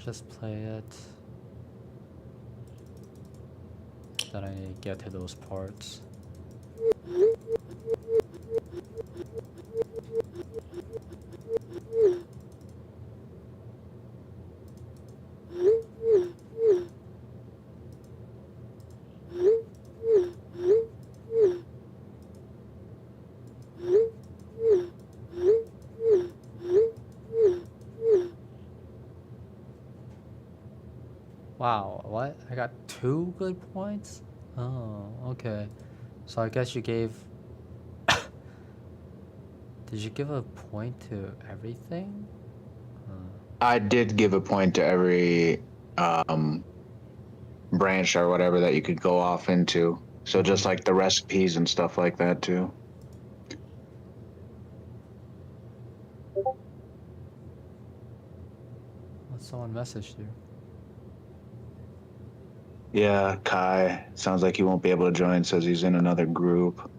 just play it. Then I need to get to those parts. Wow, what? I got 2 good points? Oh, okay. So I guess you gave... Did you give a point to everything? I did give a point to every branch or whatever that you could go off into. So just like the recipes and stuff like that too. Someone messaged you. Yeah, Kai. Sounds like he won't be able to join, says he's in another group.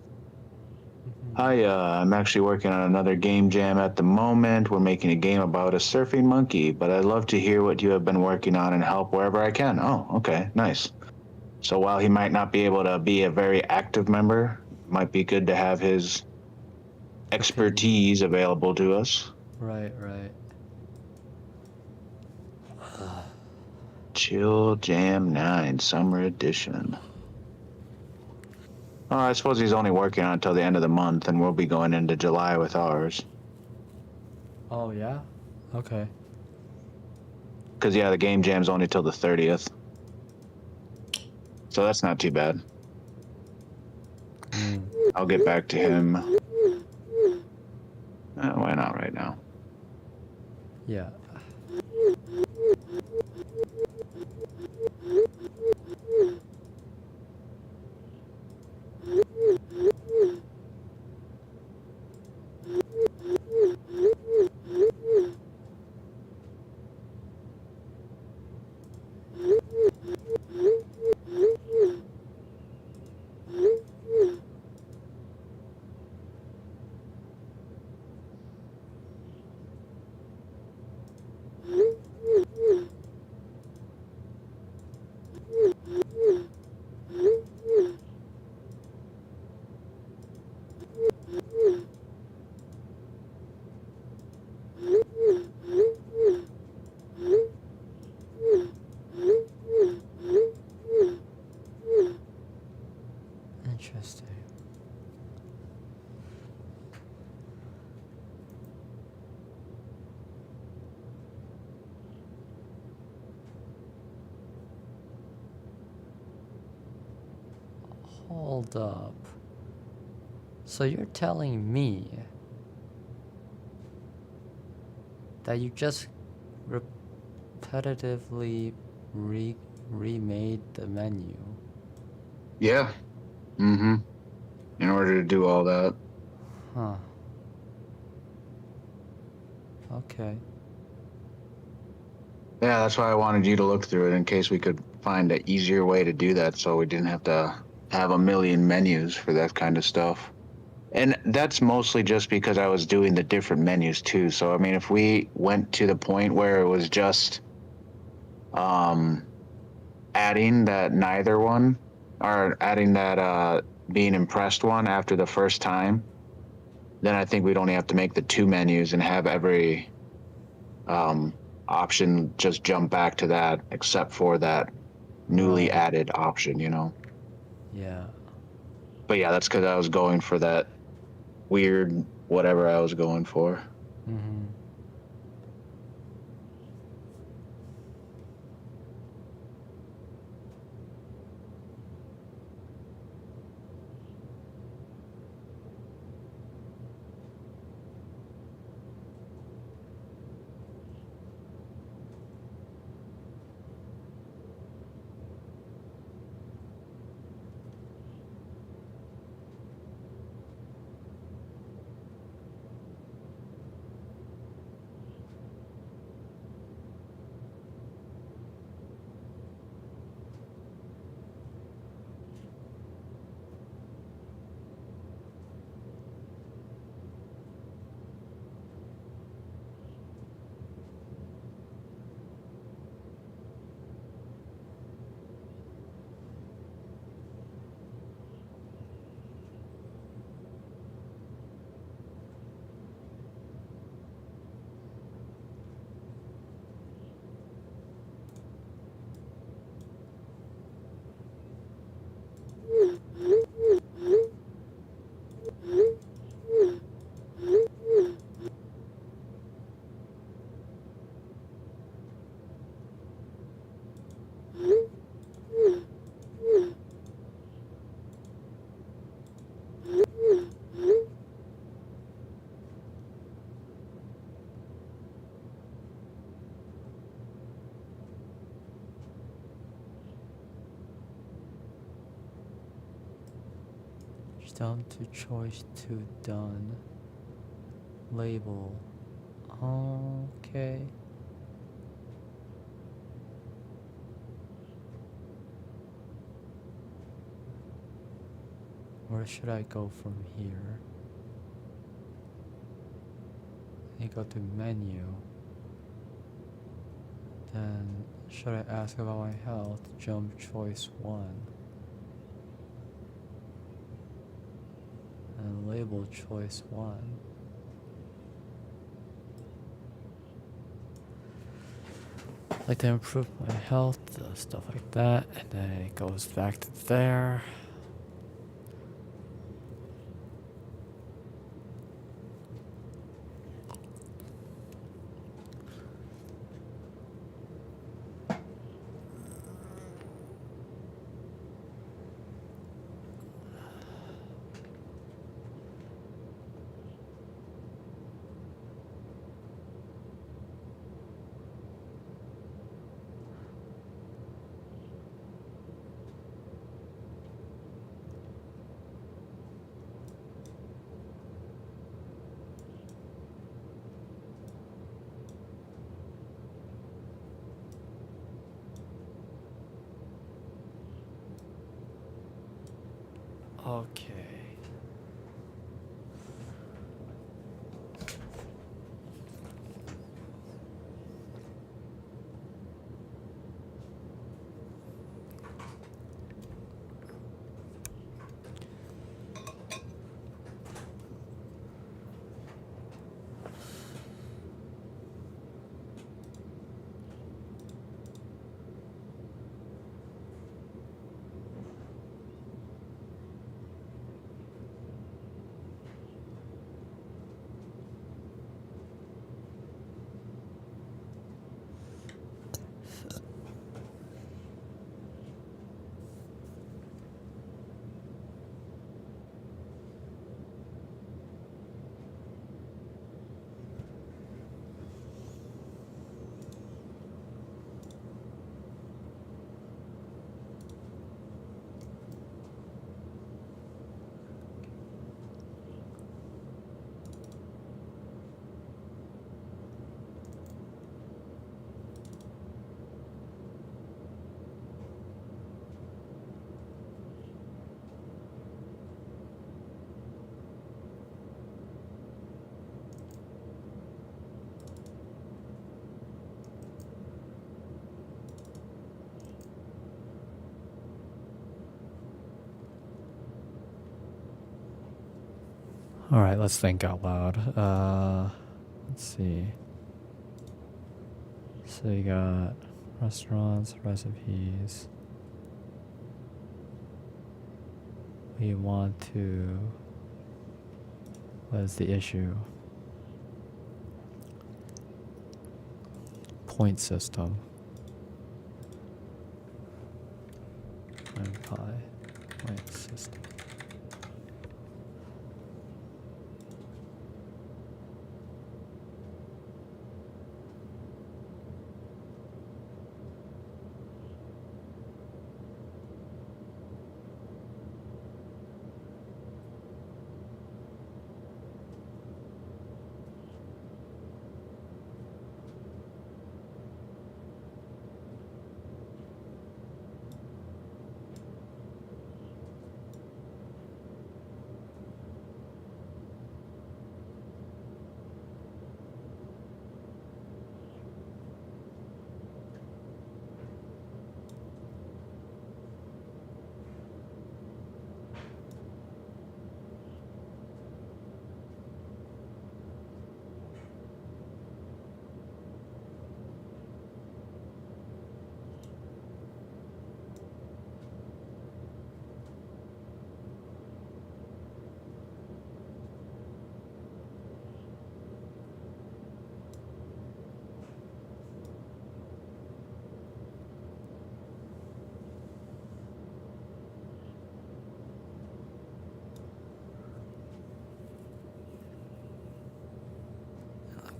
Hi, I'm actually working on another game jam at the moment. We're making a game about a surfing monkey, but I'd love to hear what you have been working on and help wherever I can. Oh, okay, nice. So while he might not be able to be a very active member, it might be good to have his expertise available to us. Right, right. Chill Jam 9 Summer Edition. Oh, I suppose he's only working on it until the end of the month, and we'll be going into July with ours. Oh, yeah? Okay. Because, yeah, the game jam's only till the 30th. So that's not too bad. I'll get back to him. Why not right now? Yeah. Interesting. Hold up. So you're telling me that you just repetitively remade the menu? Yeah. In order to do all that. Huh. Okay. Yeah, that's why I wanted you to look through it in case we could find an easier way to do that so we didn't have to have a million menus for that kind of stuff. And that's mostly just because I was doing the different menus too. So, I mean, if we went to the point where it was just adding that neither one or adding that being impressed one after the first time, then I think we'd only have to make the 2 menus and have every option just jump back to that except for that newly added option, you know? Yeah. But yeah, that's because I was going for that weird whatever I was going for. Done to choice to done. Label. Okay. Where should I go from here? You go to menu. Then should I ask about my health? Jump choice 1. And label choice 1. Like to improve my health, stuff like that, and then it goes back to there. Okay. All right, let's think out loud. Let's see. So you got restaurants, recipes. We want to. What is the issue? Point system. Renpy. Point system.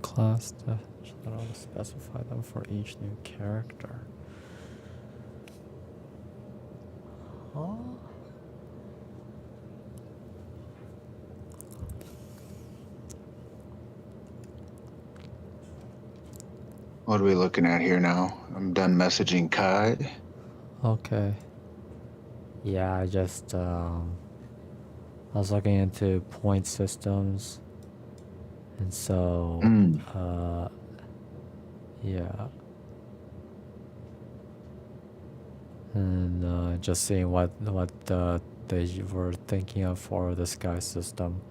Class definition that I'll specify them for each new character. Huh? What are we looking at here now? I'm done messaging Kai. Okay. Yeah, I was looking into point systems, and so yeah, and just seeing what they were thinking of for the sky system.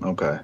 Okay.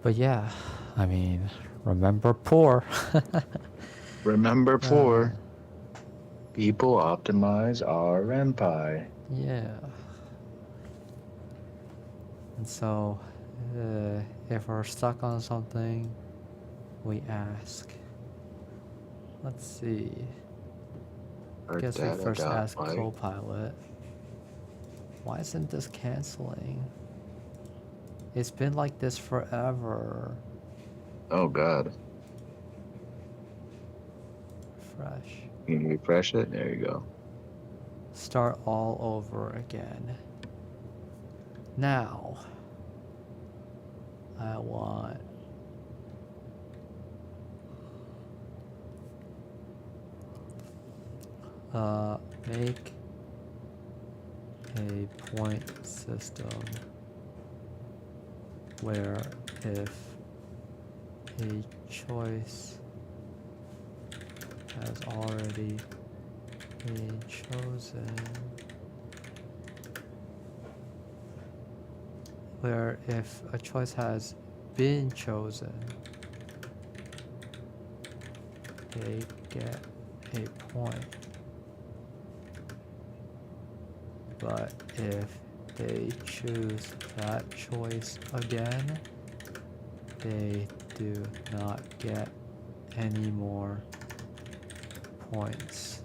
But yeah, I mean, remember poor. Remember poor. People optimize our Renpy. Yeah. And so, if we're stuck on something, we ask. Let's see. I guess we first ask Copilot. Why isn't this canceling? It's been like this forever. Oh God. Refresh. Can you refresh it? There you go. Start all over again. Now, I want make a point system where if a choice has already been chosen, where if a choice has been chosen, they get a point. But if they choose that choice again, they do not get any more points.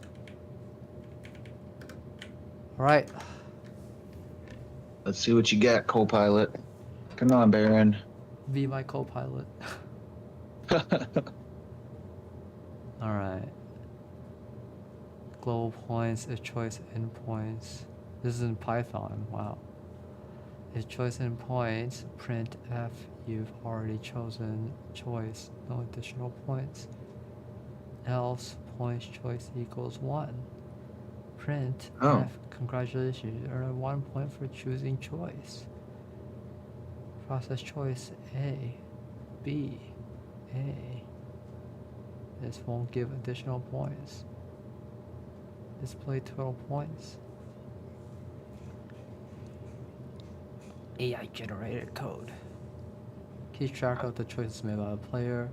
All right. Let's see what you got, Copilot. Come on, Baron. Be my Copilot. All right. Global points, a choice endpoints. This is in Python. Wow. A choice endpoints, print F, you've already chosen choice, no additional points. Else, points choice equals 1. Print F, congratulations, you earn 1 point for choosing choice. Process choice A, B, A. This won't give additional points. Display total points. AI generated code. Keeps track of the choices made by the player.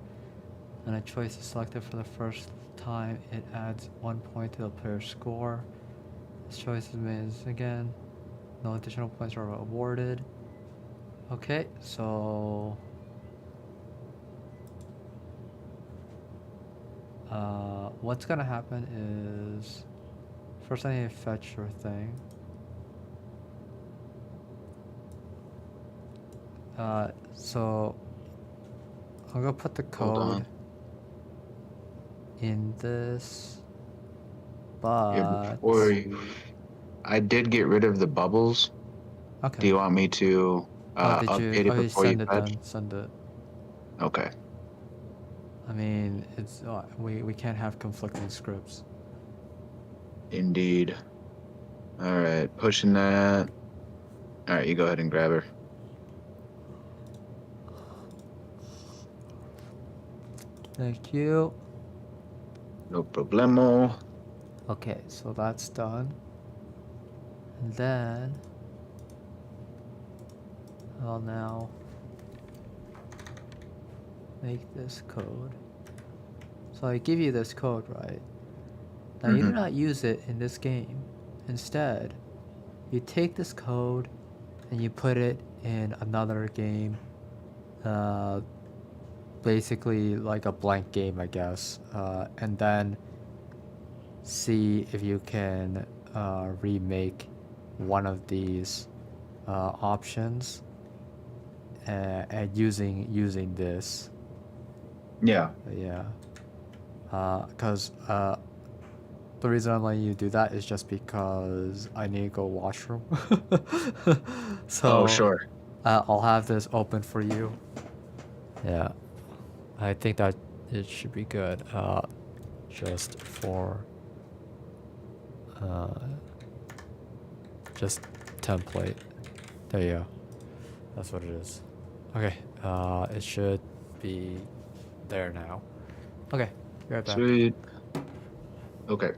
When a choice is selected for the first time, it adds 1 point to the player's score. This choice is made again. No additional points are awarded. Okay, so what's gonna happen is first I need to fetch your thing. So I'm gonna put the code in this, but I did get rid of the bubbles. Okay. Do you want me to update it before you fetch? Send it. Okay. I mean, it's we can't have conflicting scripts. Indeed. All right, pushing that. All right, you go ahead and grab her. Thank you. No problemo. Okay, so that's done. And then I'll now make this code. So I give you this code, right? Now you do Mm-hmm. not use it in this game. Instead, you take this code and you put it in another game. Basically like a blank game, I guess. And then see if you can remake one of these options and using this. Yeah. Yeah. Because the reason I'm letting you do that is just because I need to go washroom. Oh, So sure. I'll have this open for you. Yeah. I think that it should be good. Just for just template. There you go. That's what it is. Okay. It should be there now. Okay. Be right back. Sweet. Okay.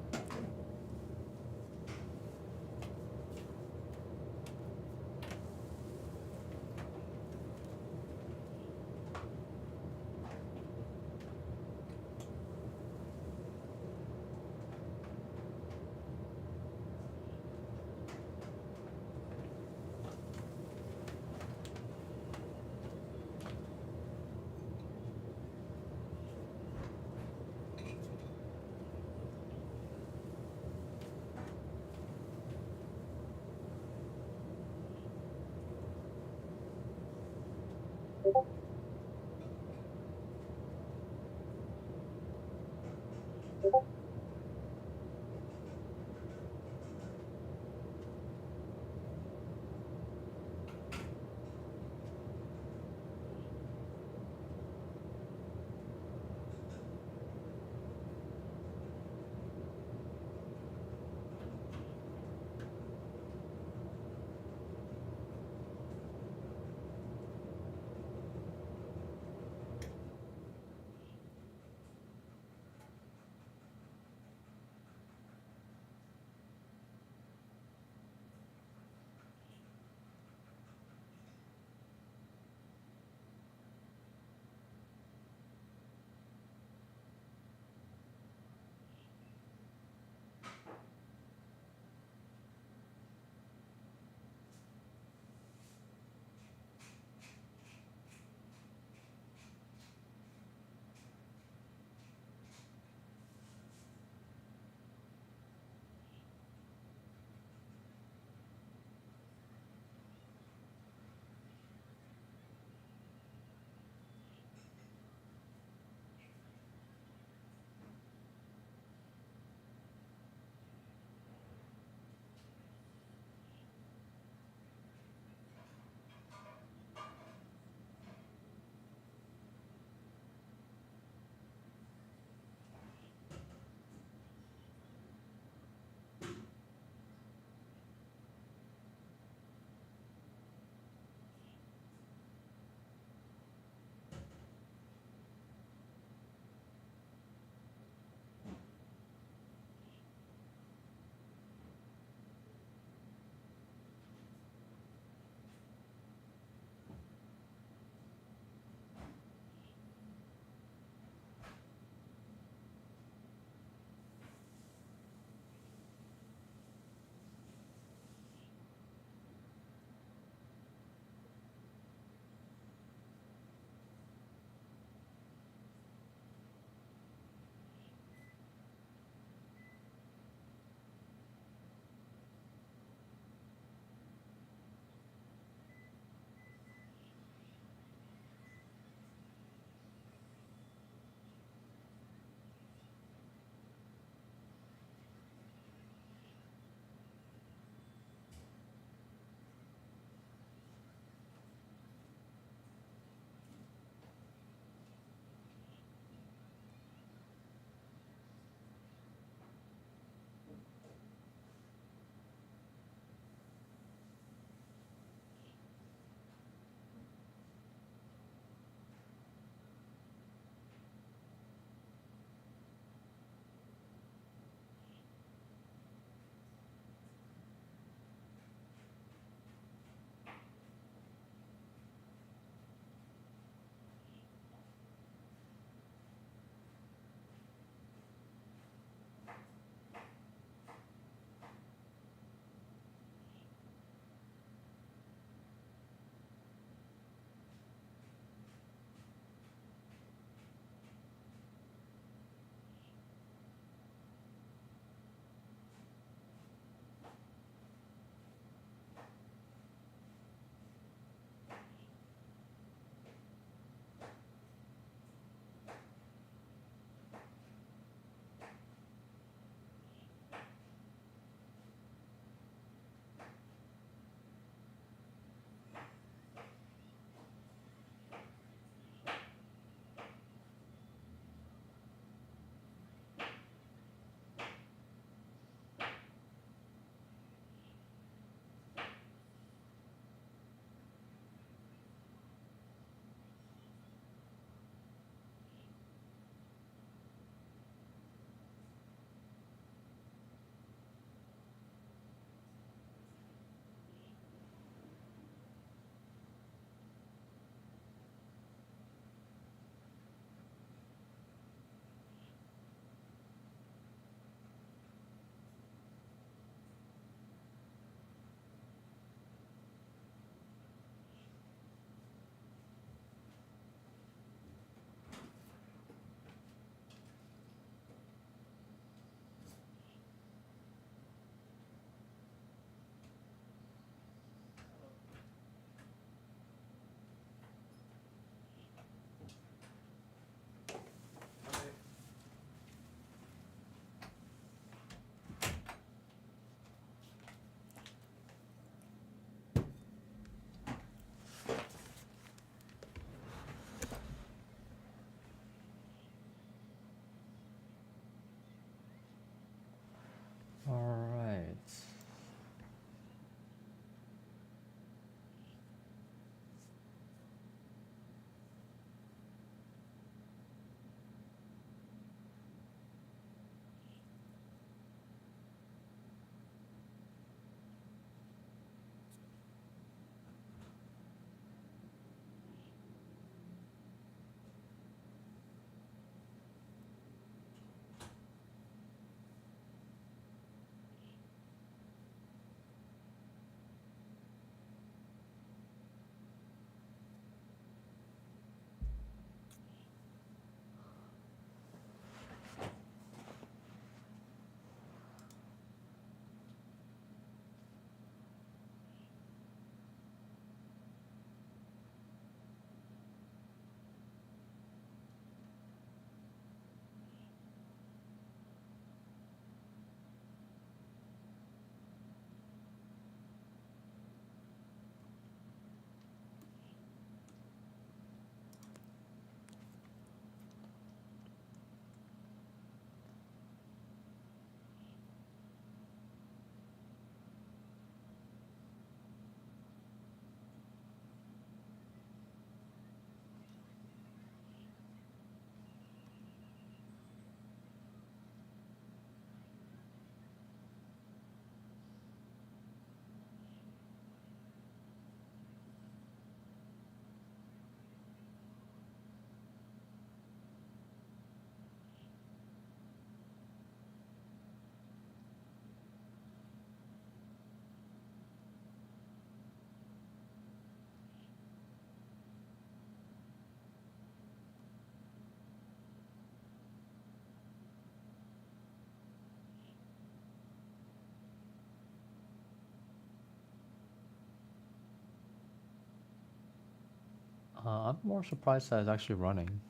I'm more surprised that it's actually running.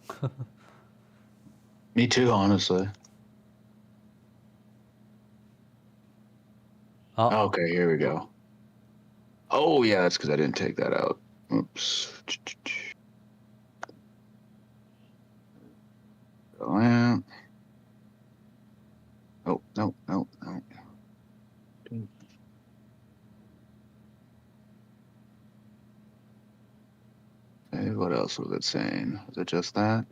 Me too, honestly. Oh, Okay, here we go. Oh yeah, that's because I didn't take that out. Oops. Oh, no, no, no, no. Okay, what else was it saying? Was it just that?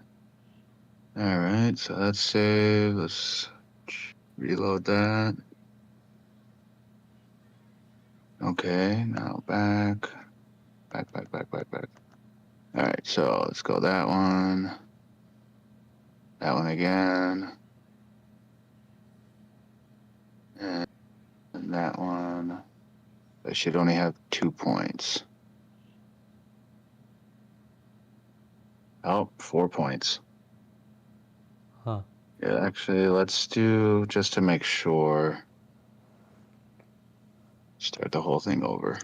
All right, so let's save. Let's reload that. Okay, now back. Back. All right, so let's go that one. That one again. And that one. I should only have 2 points. Oh, 4 points. huh. Yeah, actually, let's do, just to make sure, start the whole thing over.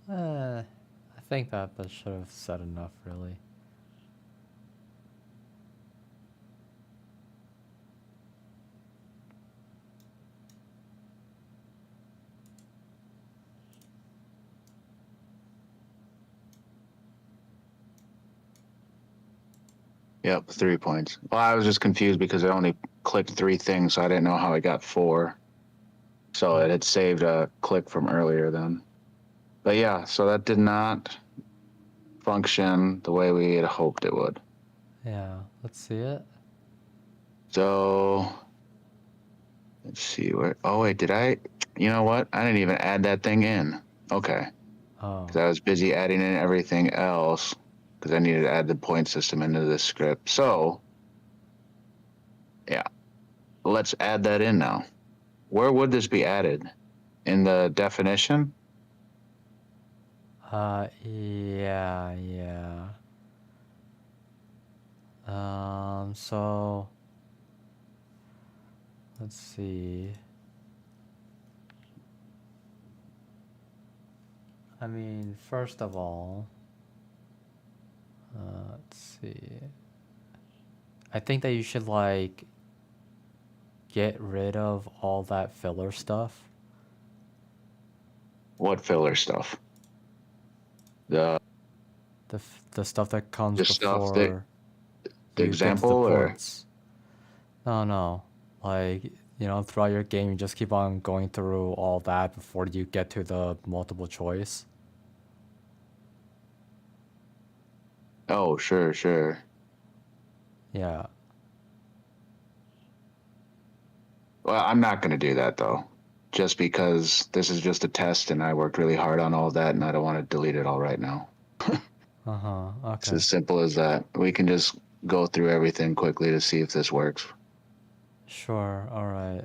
I think that should have said enough, really. Yep, 3 points. Well, I was just confused because I only clicked 3 things, so I didn't know how I got 4. So it had saved a click from earlier then. But yeah, so that did not function the way we had hoped it would. Yeah, let's see it. So let's see where. Oh wait, did I? You know what? I didn't even add that thing in. Okay, Oh, because I was busy adding in everything else because I needed to add the point system into this script. So yeah, let's add that in now. Where would this be added? In the definition? yeah. So let's see. I mean, first of all, let's see. I think that you should like get rid of all that filler stuff. What filler stuff? The The stuff that comes the stuff that before the you get to example the or points. No. Like, throughout your game, you just keep on going through all that before you get to the multiple choice. oh sure. Yeah. Well, I'm not going to do that though, just because this is just a test and I worked really hard on all that and I don't want to delete it all right now. Uh-huh. It's Okay. as simple as that. We can just go through everything quickly to see if this works. Sure. All right.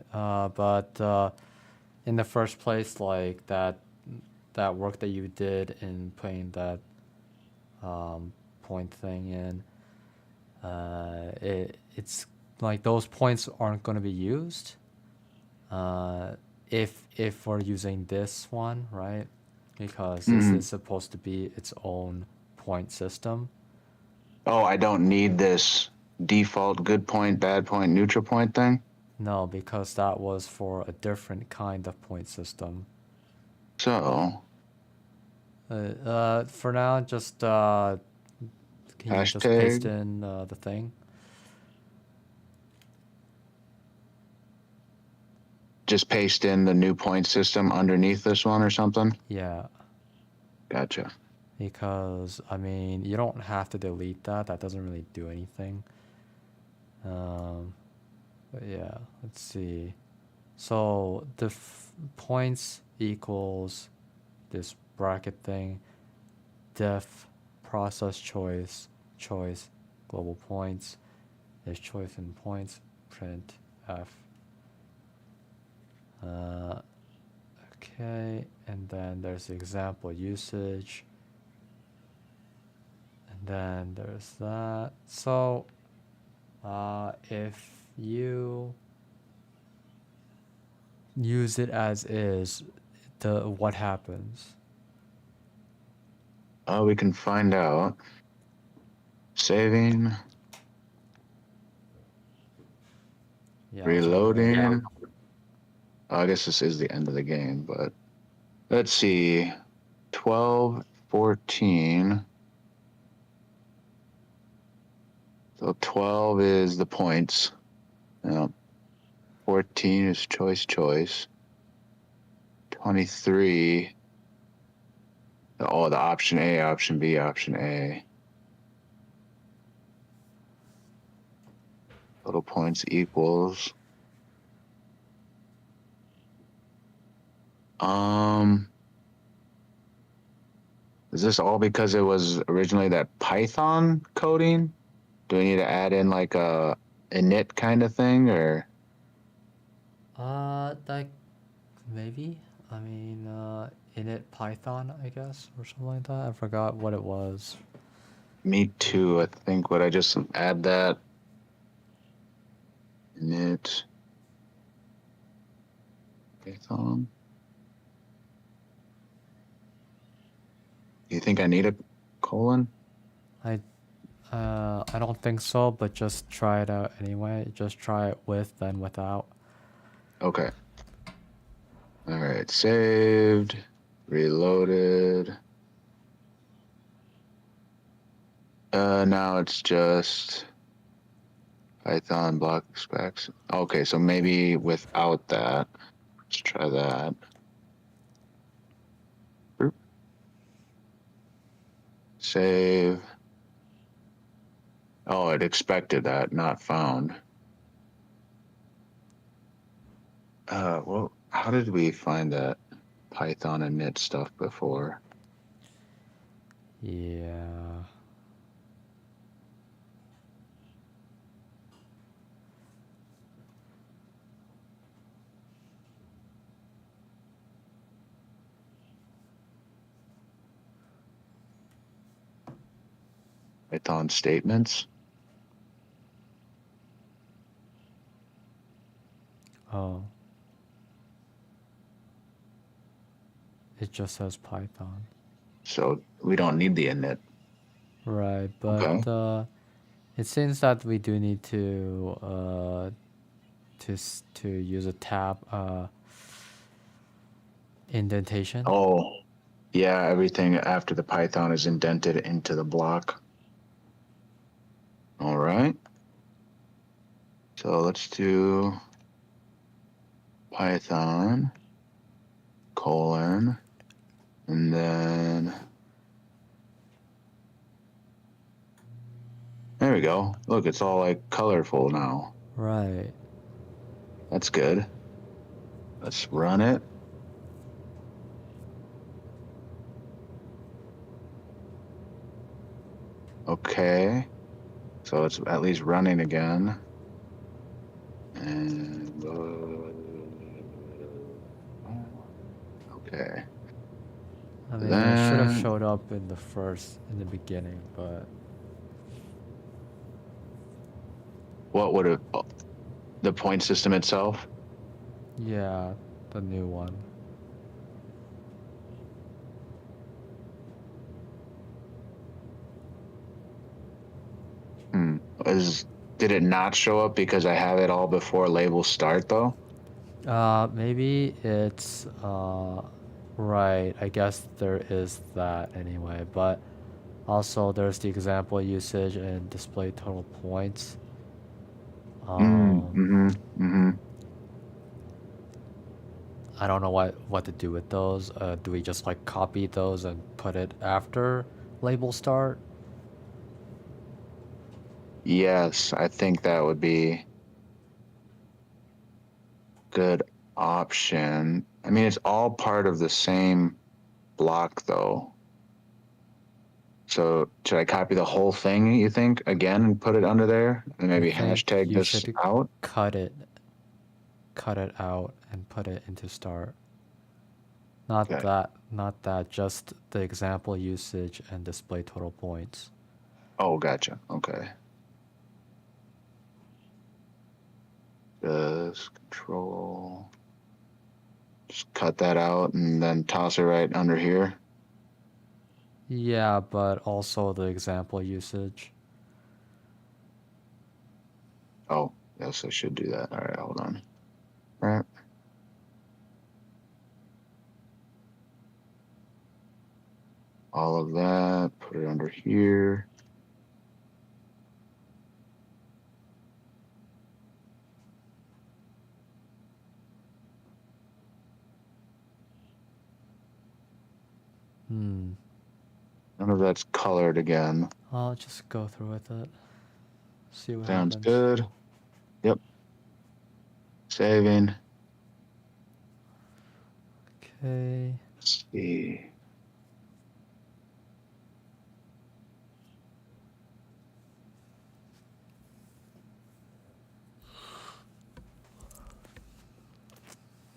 But in the first place, like that work that you did in putting that point thing in, it's like those points aren't going to be used. Uh, if we're using this one, right? Because this Mm. is supposed to be its own point system. Oh, I don't need this default good point, bad point, neutral point thing. No, because that was for a different kind of point system. So, For now, just can you just paste hashtag, in the thing? just paste in the new point system underneath this one or something. Yeah, Gotcha. because I mean, you don't have to delete that. That doesn't really do anything. But yeah, let's see. So the points equals this bracket thing, def process choice global points. There's choice in points, print f. Okay, and then there's example usage, and then there's that. So if you use it as is, what happens? We can find out. Saving. Yeah, Reloading. I guess this is the end of the game, but let's see. 12, 14. So 12 is the points. 14 is choice. 23. Oh, the option A, option B, option A. Total points equals. Is this all because it was originally that Python coding? Do we need to add in like a init kind of thing, or? Like maybe. I mean, init Python, I guess, or something like that. I forgot what it was. Me too. I think would I just add that init Python? Do you think I need a colon? I don't think so, but just try it out anyway. Just try it with then without. Okay. All right. Saved. Reloaded. Now it's just Python block specs. Okay, so maybe without that. Let's try that. Save. Oh, it expected that, not found. Well, how did we find that Python init stuff before? Yeah. Python statements. Oh. It just says Python. So we don't need the init. Right, but Okay. it seems that we do need to use a tab indentation. Oh, yeah, everything after the Python is indented into the block. All right. So let's do Python colon, and then there we go. Look, it's all like colorful now. Right. That's good. Let's run it. Okay. So it's at least running again. And okay. I mean, it should have Then showed up in the beginning, but what would have the point system itself? yeah, the new one. Did it not show up because I have it all before labels start though? Maybe it's right. I guess there is that anyway, but also there's the example usage and display total points. I don't know what to do with those. Do we just like copy those and put it after label start? Yes, I think that would be good option. I mean, it's all part of the same block though. So should I copy the whole thing, you think, again and put it under there? And I maybe think hashtag you this should out? cut it out and put it into start. Not Okay. that, not that, just the example usage and display total points. Oh, gotcha. Okay. Just control. Just cut that out and then toss it right under here. Yeah, but also the example usage. Oh, yes, I should do that. All right, hold on. Right. All of that, put it under here. Hmm. None of that's colored again. I'll just go through with it. See what Sounds happens. good. Yep. Saving. Okay. Let's see.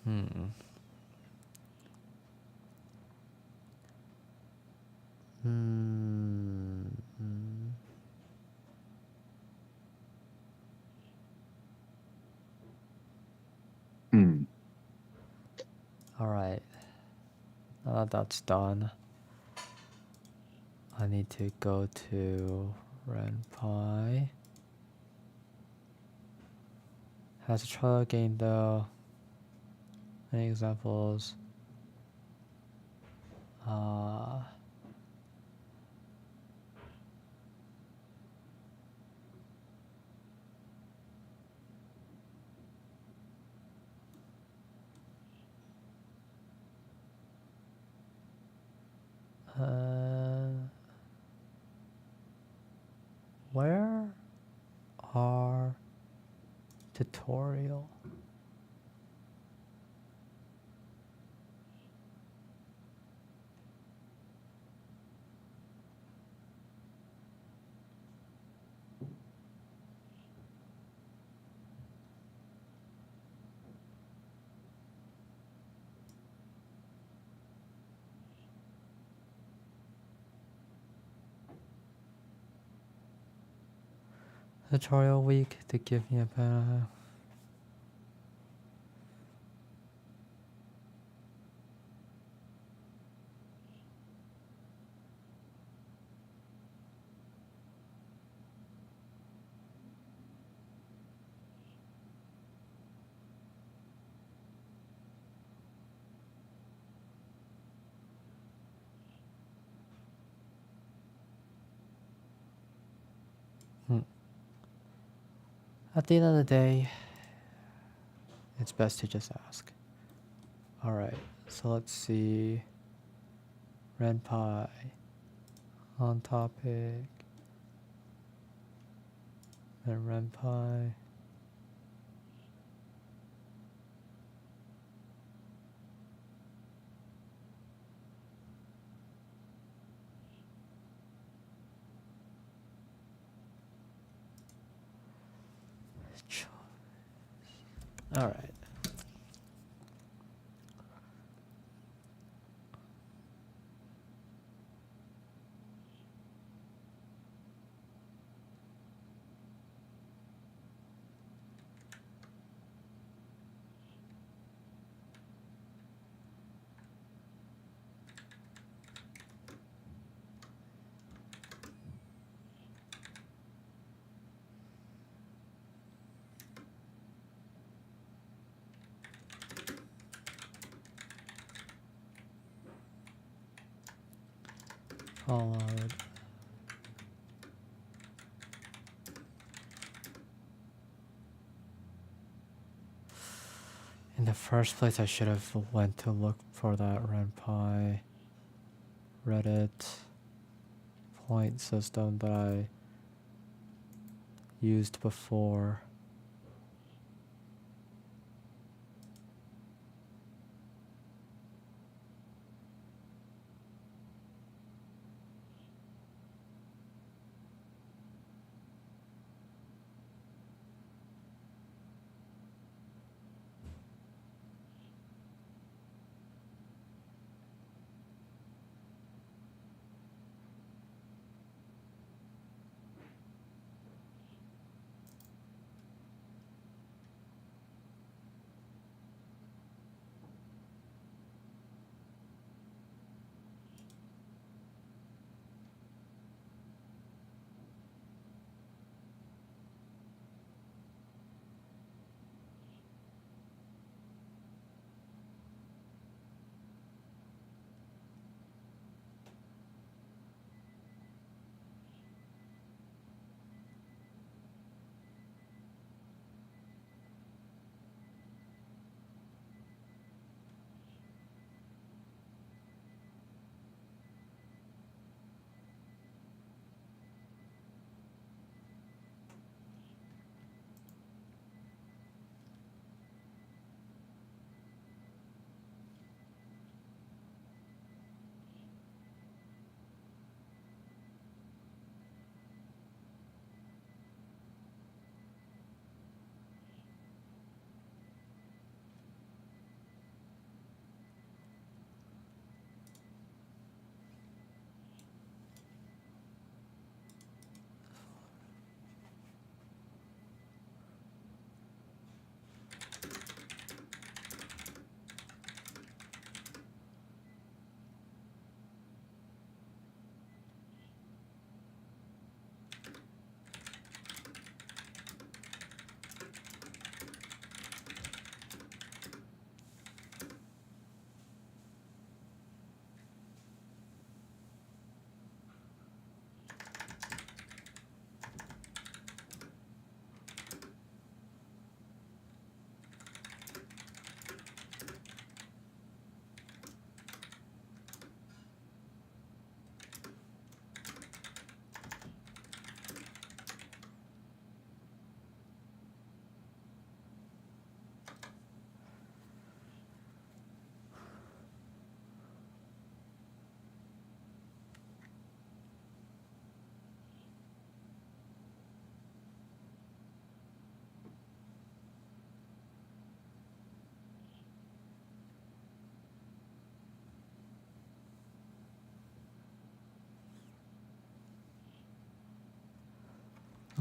Hmm. Hmm. Hmm. All right. Now that that's done, I need to go to Renpy. Has a trial game though. Any examples? Where are tutorial? Tutorial week to give me a better. At the end of the day, it's best to just ask. Alright, so let's see. Renpy. On topic. And Renpy. Alright. Followed. In the first place, I should have went to look for that Renpy Reddit point system that I used before.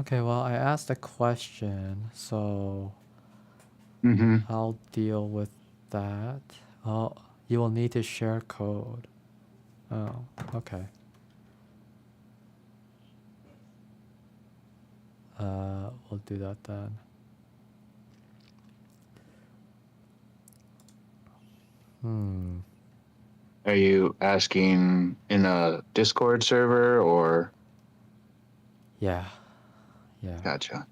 Okay, well, I asked a question, so Mm-hmm. I'll deal with that. Oh, you will need to share code. Oh, okay. We'll do that then. Are you asking in a Discord server or? Yeah, yeah. Gotcha.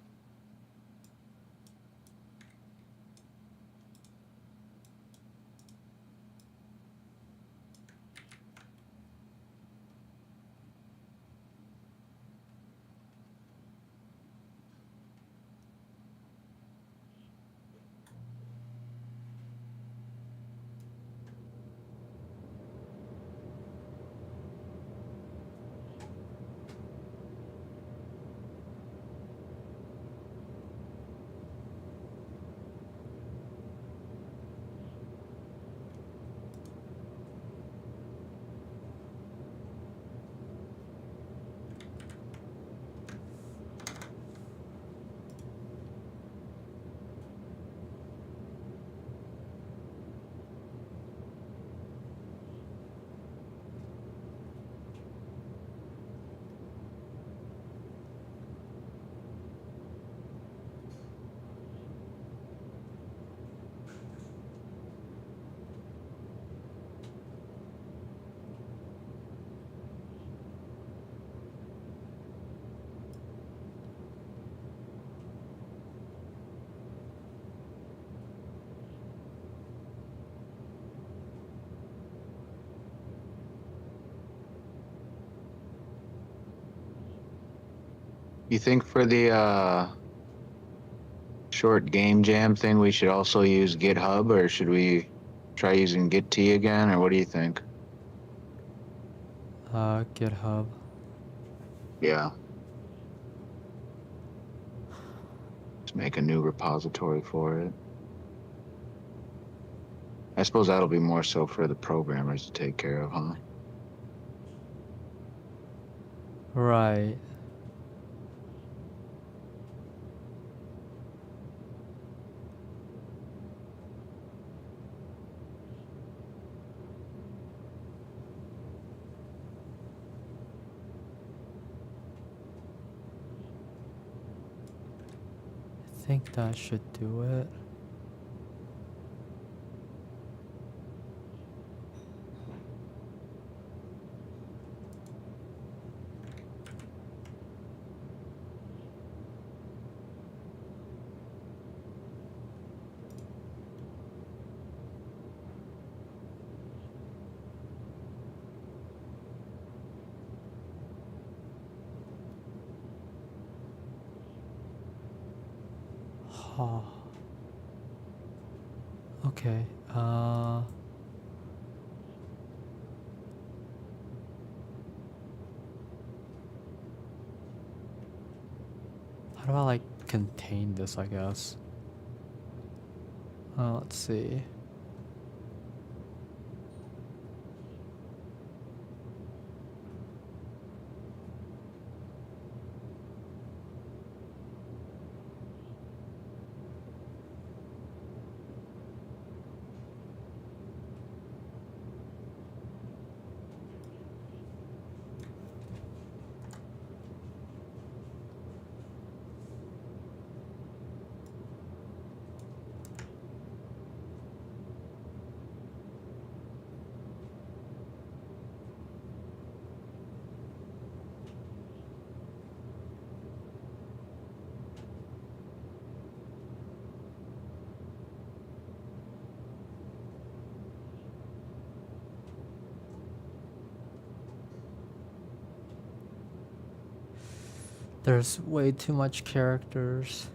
You think for the short game jam thing, we should also use GitHub, or should we try using Git again, or what do you think? GitHub. Yeah. Let's make a new repository for it. I suppose that'll be more so for the programmers to take care of, huh? Right. I think that should do it. Oh. Okay. How do I like contain this, I guess? Let's see. There's way too much characters.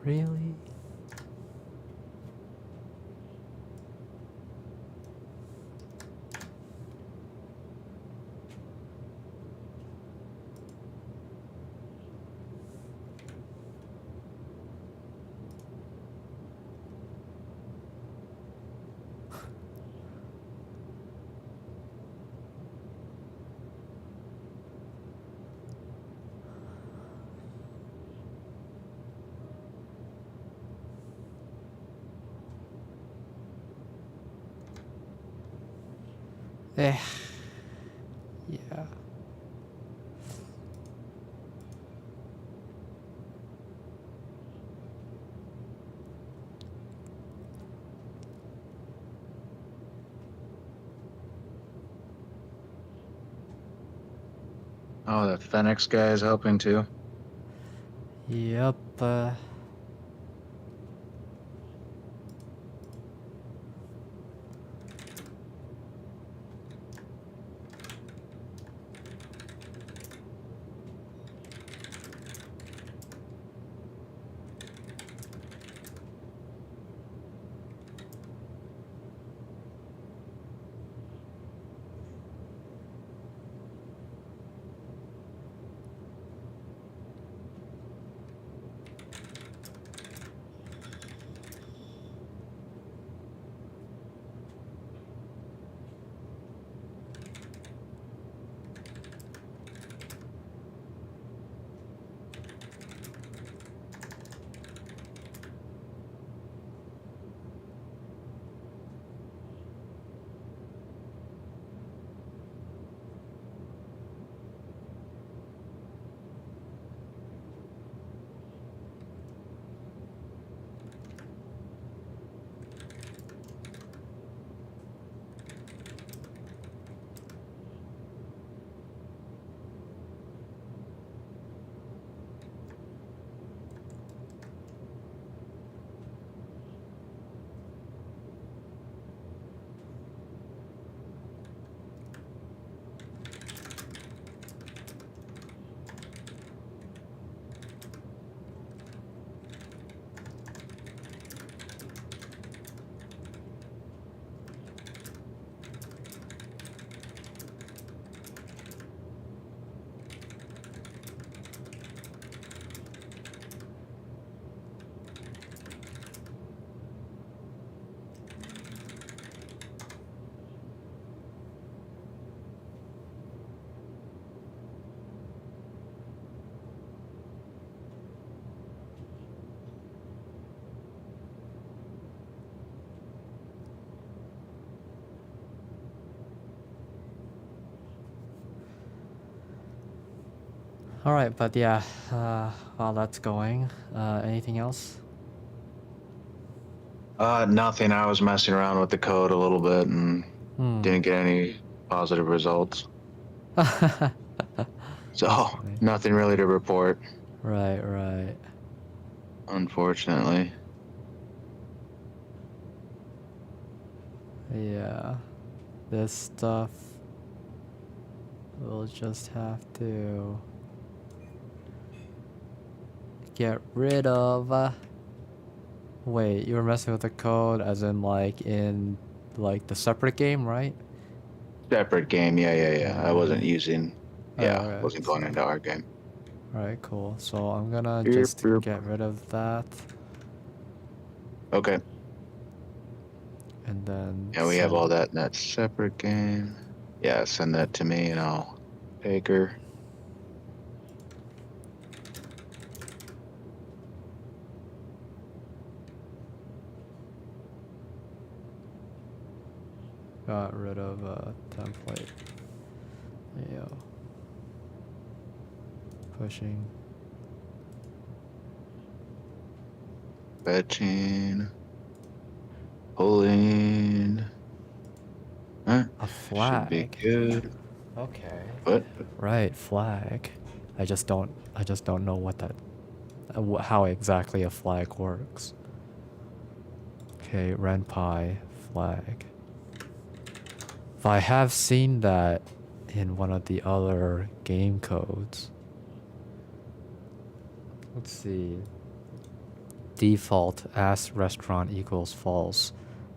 Really? Eh. Yeah. Oh, the Phoenix guy is helping too. Yep. All right, but yeah, while that's going, anything else? Nothing. I was messing around with the code a little bit and didn't get any positive results. So nothing really to report. Right. Unfortunately. Yeah. This stuff we'll just have to get rid of. Wait, you were messing with the code as in like in like the separate game, right? Separate game. Yeah. I wasn't using. Yeah, Alright, wasn't going into our game. alright, cool. So I'm gonna Yep, just yep. get rid of that. Okay. And then Yeah, we have all that in that separate game. Yeah, send that to me and I'll take her. got rid of a template. Yeah. Pushing. Fetching. Pulling. Huh? A Should be flag. good. Okay. What? Right, flag. I just don't know what that how exactly a flag works. Okay, Renpy flag. If I have seen that in one of the other game codes. Let's see. Default asked restaurant equals false.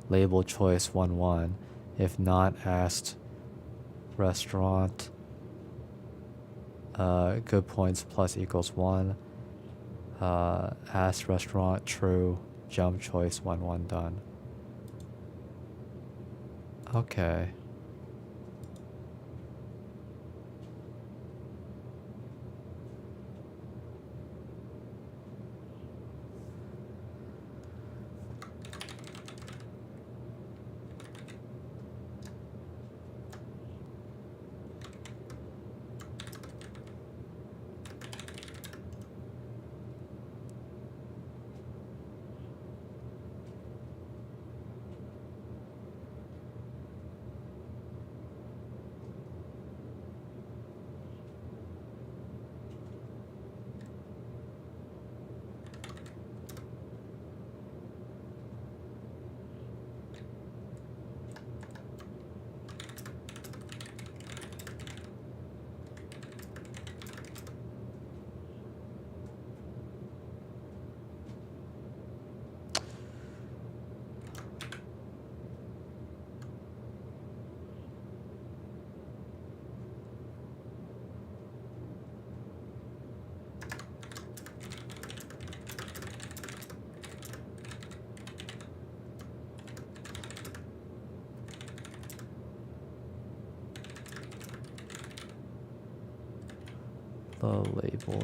Label choice 1 1. If not asked restaurant, good points plus equals 1. Asked restaurant true. Jump choice 1 1 done. Okay. The label.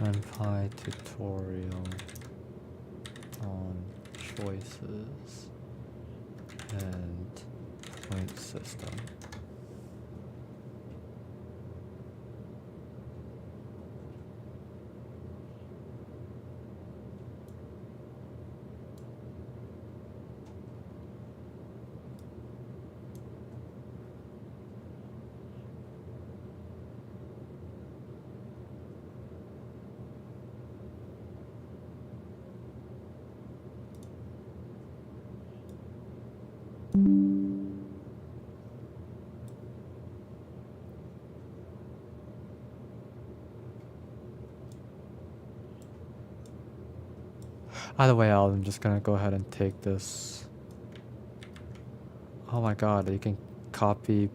Renpy tutorial on choices and point system. Either way, I'm just gonna go ahead and take this. Oh my god, you can copy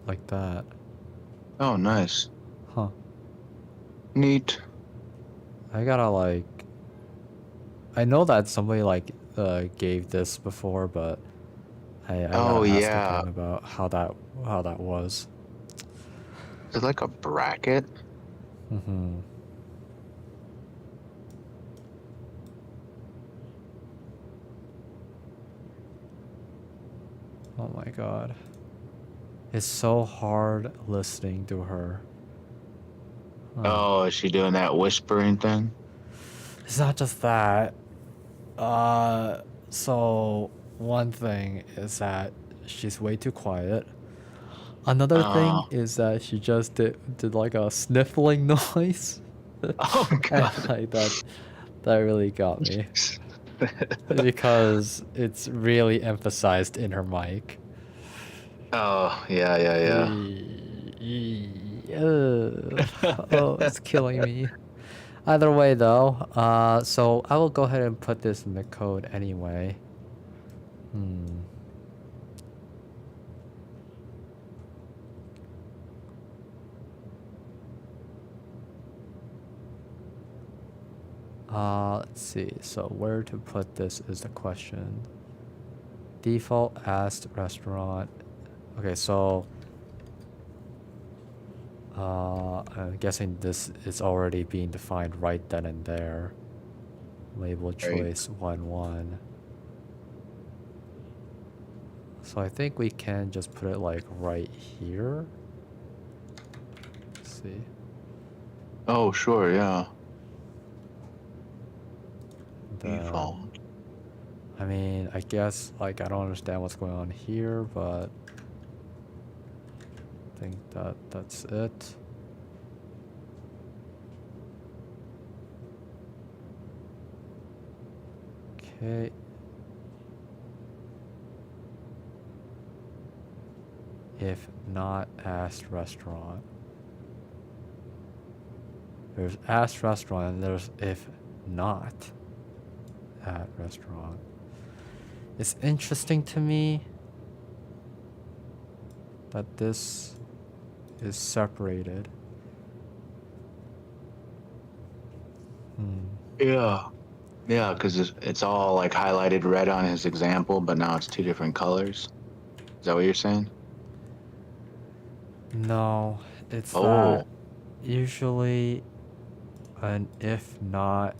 like that. Oh, nice. Huh. Neat. I gotta like... I know that somebody like gave this before, but I Oh, gotta ask yeah. again about how that was. Is it like a bracket? Mm-hmm. Oh my god. It's so hard listening to her. Oh, is she doing that whispering thing? It's not just that. So one thing is that she's way too quiet. Another thing is that she just did like a sniffling noise. Oh god. And like that really got me. Because it's really emphasized in her mic. Oh, yeah. Oh, it's killing me. Either way, though, so I will go ahead and put this in the code anyway. Let's see. So where to put this is the question. Default asked restaurant. Okay, so I'm guessing this is already being defined right then and there. Label choice 1-1. So I think we can just put it like right here. Let's see. Oh, sure, yeah. Default. I mean, I guess like I don't understand what's going on here, but I think that's it. Okay. If not asked restaurant. There's asked restaurant and there's if not at restaurant. It's interesting to me that this is separated. Yeah. Yeah, because it's all like highlighted red on his example, but now it's two different colors. Is that what you're saying? No, it's that usually an if not,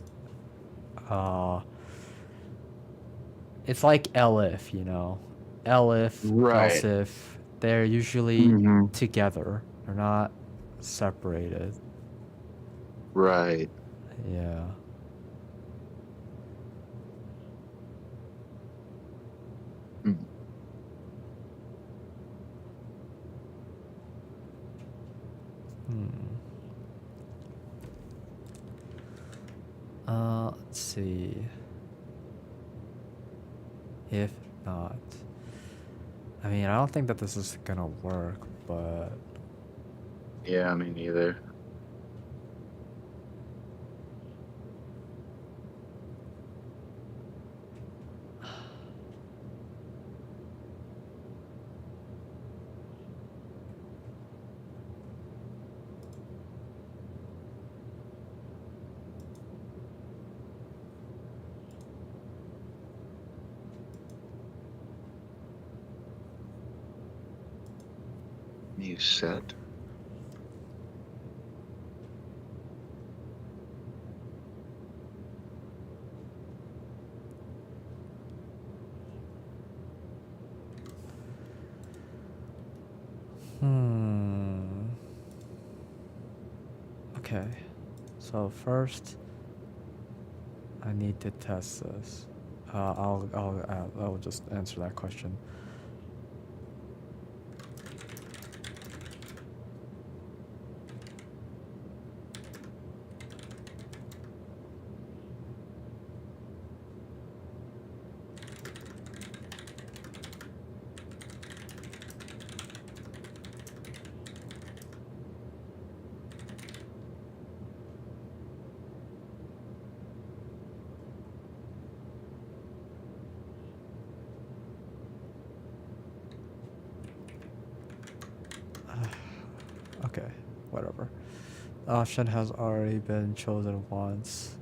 it's like elif, you know, elif, else if, they're usually together. They're not separated. Right. Yeah. Let's see. If not. I mean, I don't think that this is gonna work, but... Yeah, me neither. New set. Okay. So first, I need to test this. I'll just answer that question. Okay, whatever. The option has already been chosen once.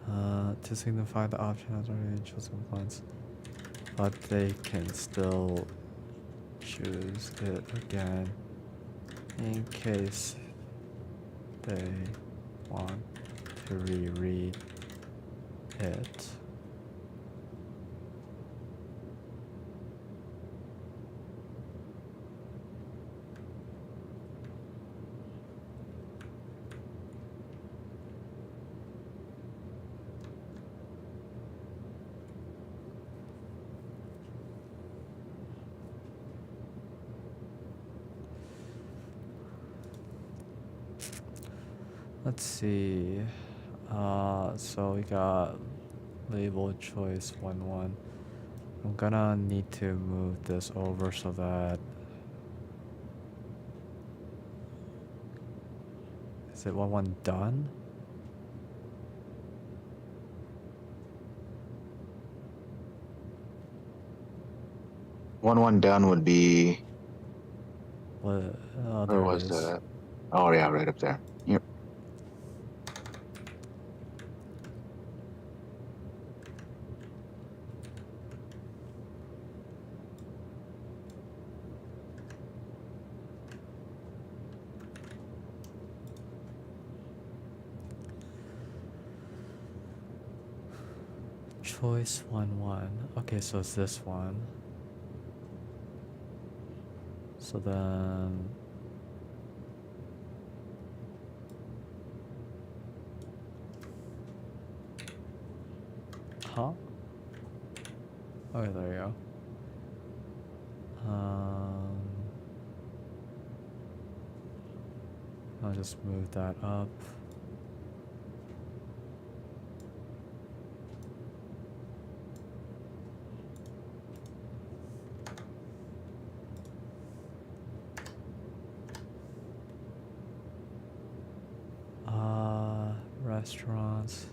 To signify the option has already been chosen once. But they can still choose it again in case they want to reread it. Let's see. So we got label choice 1-1. I'm gonna need to move this over so that... Is it one done? One done would be. What? Oh, Where there it was is. that? Oh yeah, right up there. Yep. Choice 1-1. Okay, so it's this one. So then... Huh? Okay, there you go. I'll just move that up. Restaurants.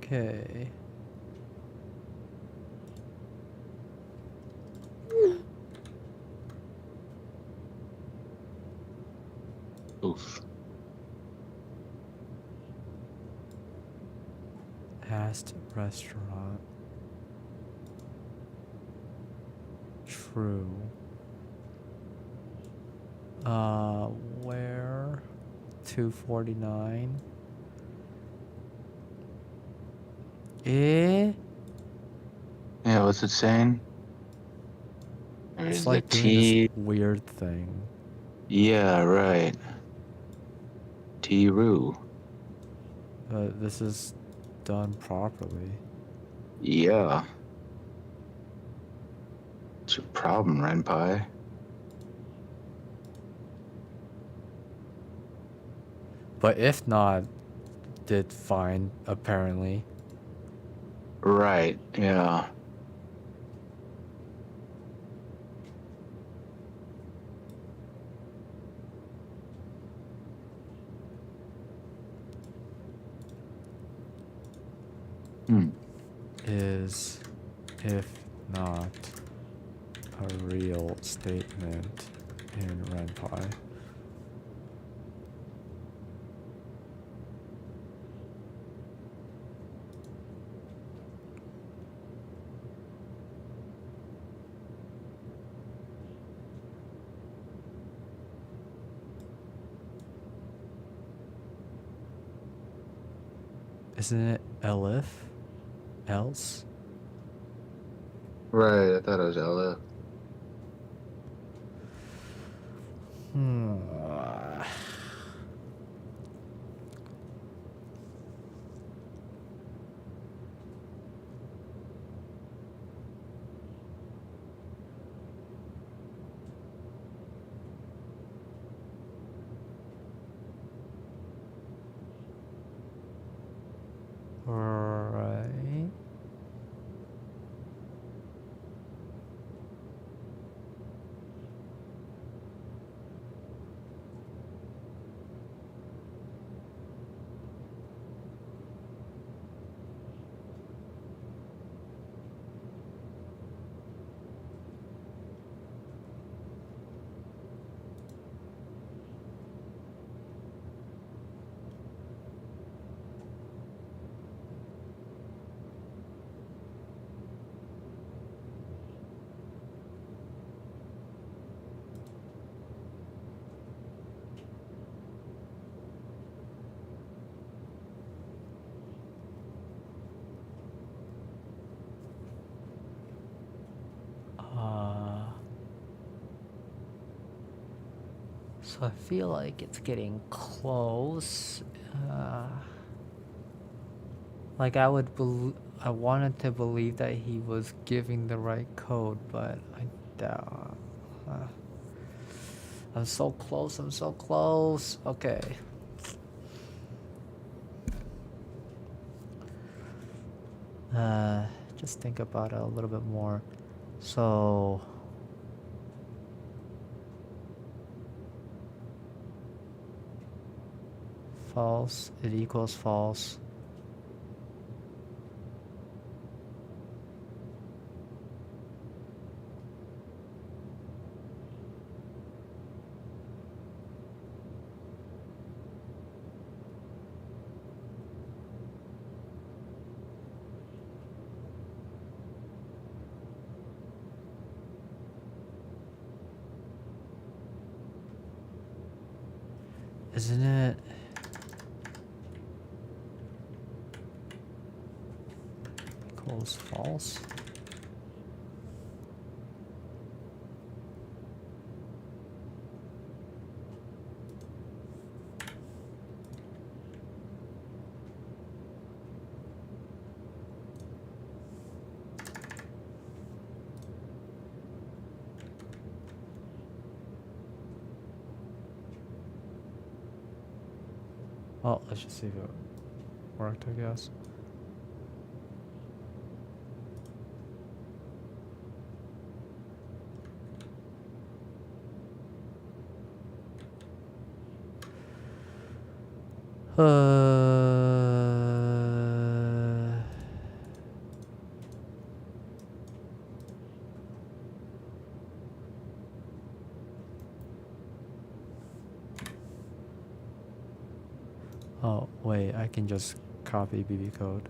Okay. Oof. Past restaurant. True. Where? 249. Eh? Yeah, what's it saying? It's There's the like doing this T. weird thing. Yeah, right. T-Roo. But this is done properly. Yeah. It's a problem, Renpy. But if not, did fine, apparently. Right, yeah. Is, if not, a real statement in Renpy. Isn't it elif? Else? Right, I thought it was LF. Hmm. Right. So I feel like it's getting close. Like I wanted to believe that he was giving the right code, but I doubt. I'm so close. I'm so close. Okay. Just think about it a little bit more. So. False. It equals false. Isn't it? Equals false. Well, let's just see if it worked, I guess. Oh, wait, I can just copy BB code.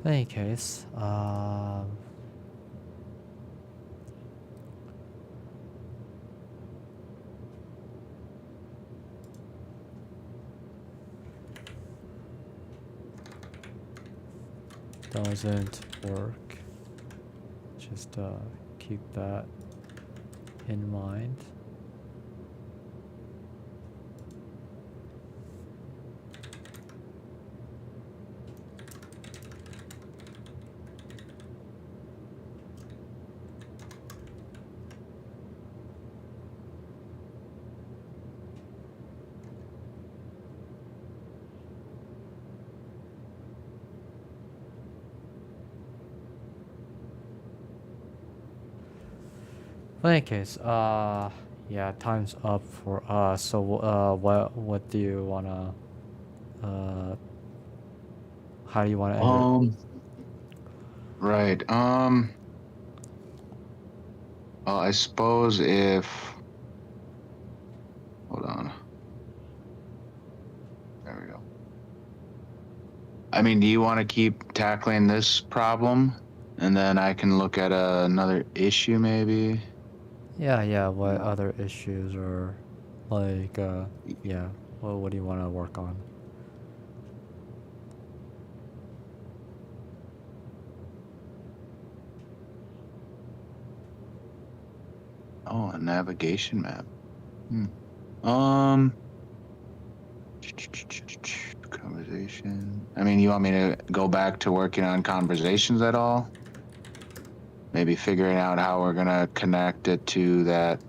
In any case, doesn't work. Just keep that in mind. In any case, yeah, time's up for us. So, what do you wanna, how do you wanna end it? Right. Well, I suppose if, hold on. There we go. I mean, do you want to keep tackling this problem, and then I can look at another issue maybe? Yeah. What other issues or, like, yeah. Well, what do you want to work on? Oh, a navigation map. Conversation. I mean, you want me to go back to working on conversations at all? Maybe figuring out how we're gonna connect it to that.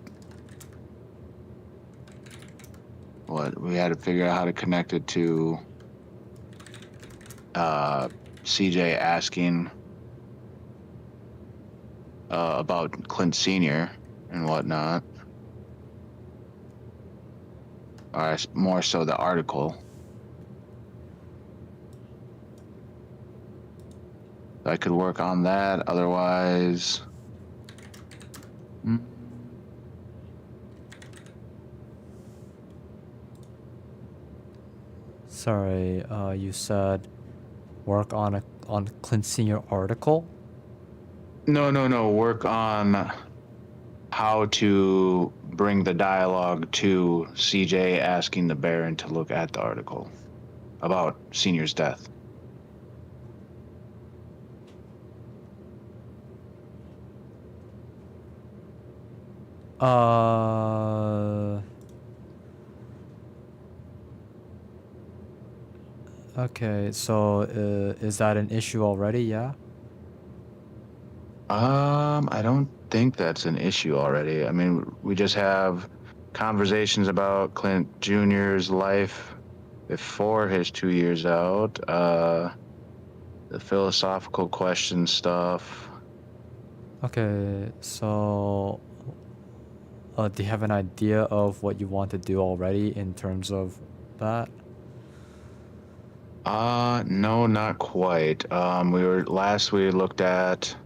What we had to figure out how to connect it to. CJ asking about Clint Sr. and whatnot. Or more so the article. I could work on that. Otherwise, Sorry, you said work on Clint Senior article? No. Work on how to bring the dialogue to CJ asking the Baron to look at the article about Senior's death. Okay, so is that an issue already? Yeah. I don't think that's an issue already. I mean, we just have conversations about Clint Jr.'s life before his 2 years out. The philosophical question stuff. Okay, so do you have an idea of what you want to do already in terms of that? No, not quite. We looked at.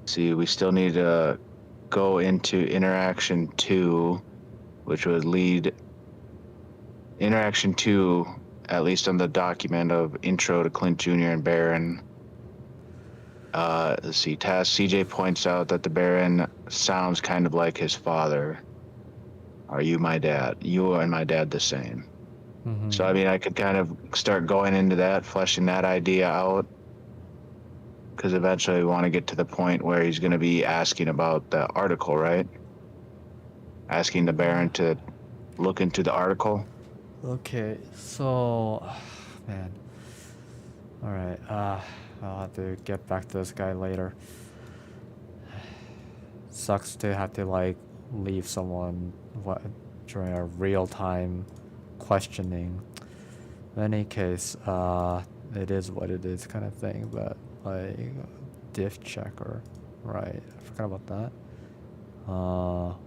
See, we still need to go into interaction 2, which would lead interaction 2, at least on the document of intro to Clint Jr. and Baron. Let's see, task CJ points out that the Baron sounds kind of like his father. Are you my dad? You and my dad the same. Mm-hmm. So, I mean, I could kind of start going into that, fleshing that idea out. Because eventually we want to get to the point where he's going to be asking about the article, right? Asking the Baron to look into the article. Okay, so, man. All right, I'll have to get back to this guy later. Sucks to have to like leave someone during a real-time questioning. In any case, it is what it is kind of thing, but like diff checker, right? I forgot about that.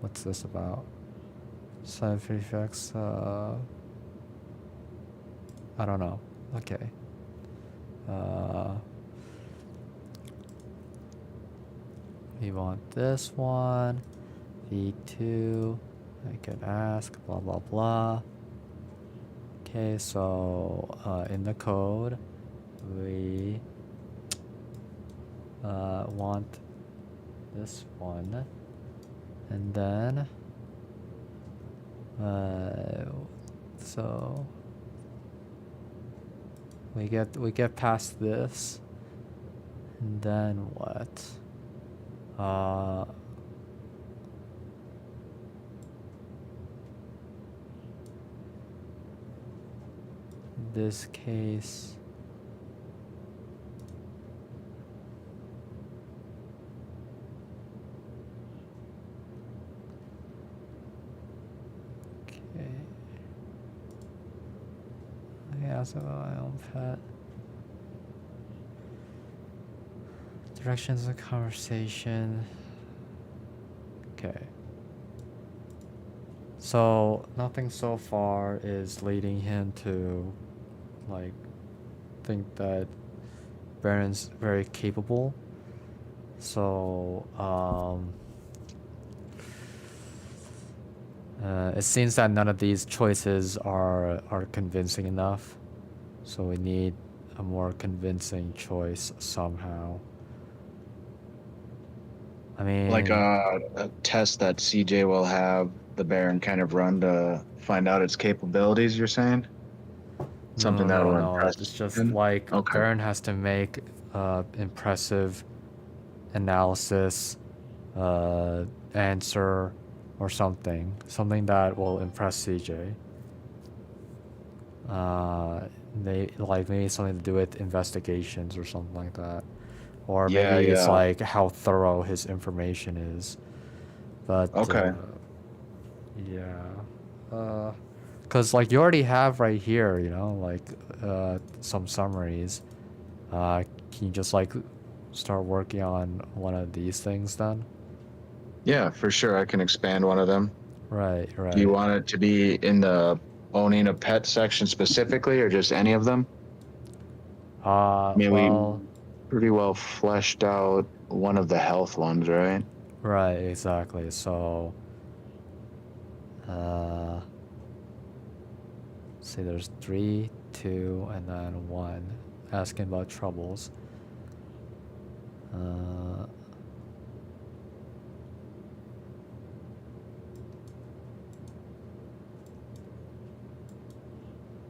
What's this about? Side effects, I don't know. Okay. We want this one. V2. I could ask, blah, blah, blah. Okay, so in the code, we want this one. And then, so we get past this, and then what? This case, okay. Yeah, so my own pet. Directions of conversation. Okay. So nothing so far is leading him to like think that Baron's very capable. So it seems that none of these choices are convincing enough. So we need a more convincing choice somehow. I mean, like a test that CJ will have the Baron kind of run to find out its capabilities, you're saying? Something that will impress it's just him? like Okay. Baron has to make impressive analysis answer or something that will impress CJ. They like maybe something to do with investigations or something like that, or Yeah, maybe it's yeah. like how thorough his information is. But Okay. yeah, because like you already have right here, like some summaries. Can you just like start working on one of these things then? Yeah, for sure. I can expand one of them. Right, Do you right. want it to be in the owning a pet section specifically, or just any of them? I mean, we Well, pretty well fleshed out one of the health ones, right? right, exactly. So, uh, see, there's three, two, and then one asking about troubles. Uh,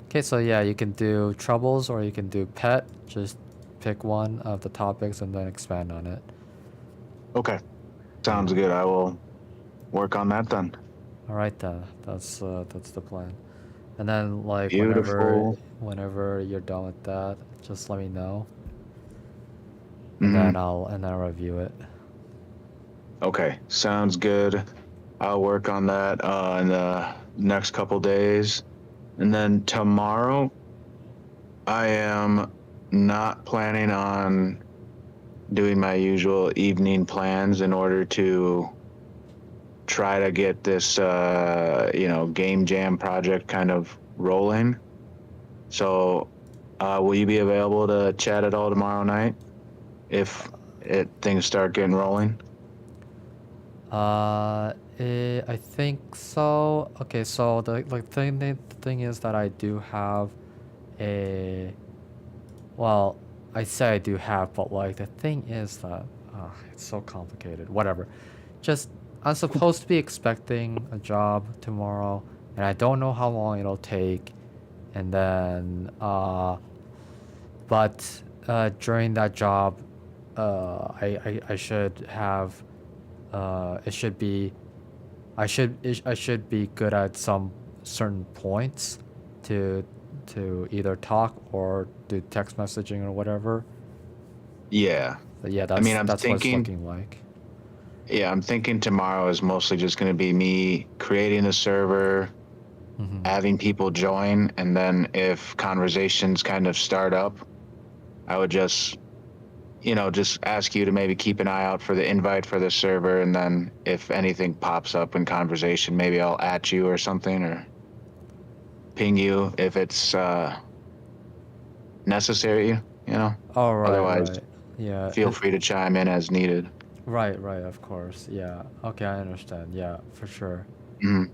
okay, so yeah, you can do troubles or you can do pet. Just pick one of the topics and then expand on it. Okay, Yeah. sounds good. I will work on that then. All right then. That's the plan. And then like Beautiful. whenever you're done with that, just let me know, and Hmm. then I'll review it. Okay, sounds good. I'll work on that in the next couple days. And then tomorrow, I am not planning on doing my usual evening plans in order to try to get this, game jam project kind of rolling. So, will you be available to chat at all tomorrow night if things start getting rolling? I think so. Okay, so the thing is that I do have a well, I say I do have, but like the thing is that it's so complicated. Whatever. Just I'm supposed to be expecting a job tomorrow, and I don't know how long it'll take. And then, but during that job, I should have, it should be, I should be good at some certain points to either talk or do text messaging or whatever. Yeah. But yeah, I mean, that's what it's looking like. I'm thinking tomorrow is mostly just going to be me creating a server, Hmm. having people join, and then if conversations kind of start up, I would just ask you to maybe keep an eye out for the invite for the server, and then if anything pops up in conversation, maybe I'll at you or something, or ping you if it's necessary, Oh, right, Otherwise, right. Yeah, feel free to chime in as needed. right, right, of course. Yeah. Okay, I understand. Yeah, for sure. Mhm.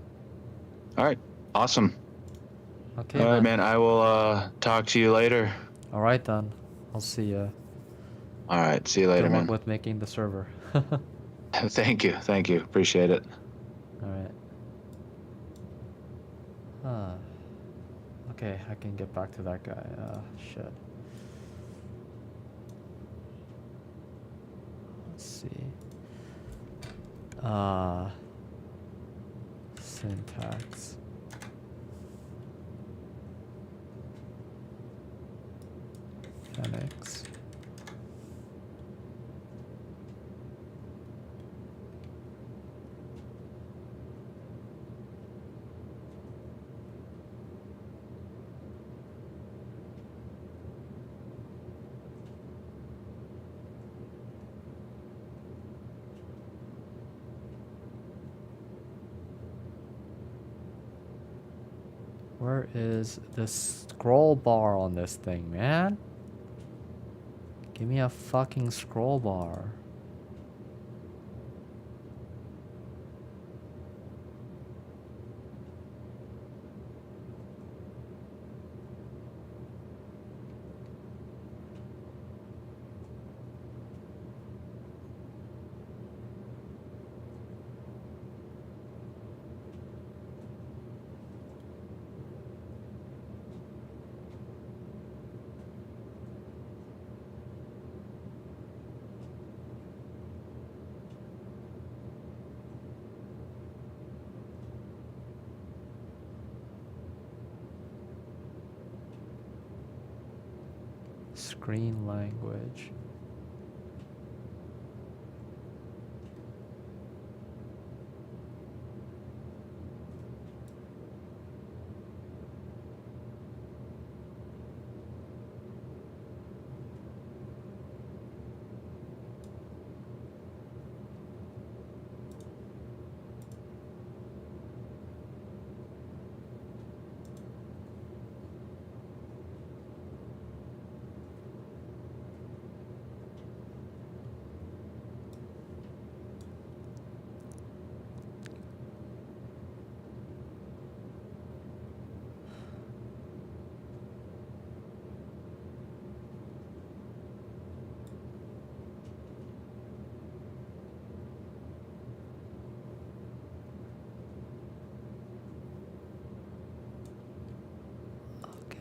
All right. Awesome. Okay All right, then. man. I will talk to you later. All right then. I'll see you. All right. See you Good later, luck man. with making the server. All Thank you. Thank you. Appreciate it. right. Huh. Okay, I can get back to that guy. Shit. Let's see. Uh, syntax. Mechanics. Where is the scroll bar on this thing, man? Give me a fucking scroll bar. screen language.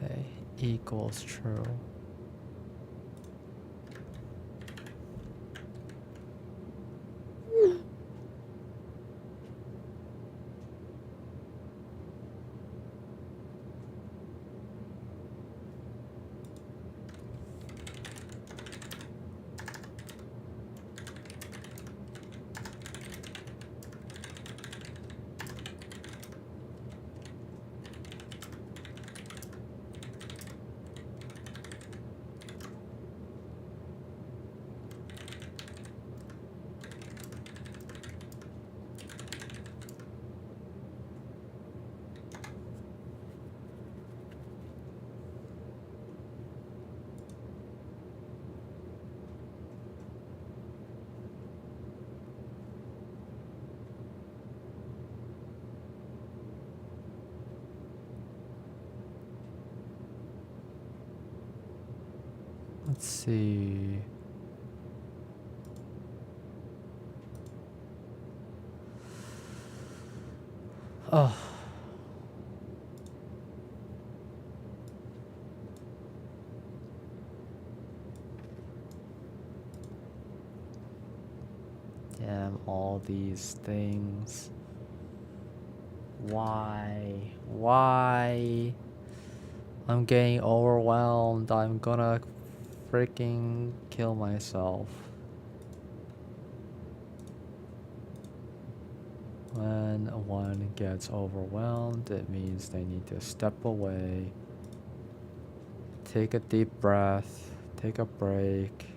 Okay, equals true. Let's see. Oh. Damn, all these things. Why? Why? I'm getting overwhelmed. I'm gonna freaking kill myself. When one gets overwhelmed, it means they need to step away, take a deep breath, take a break.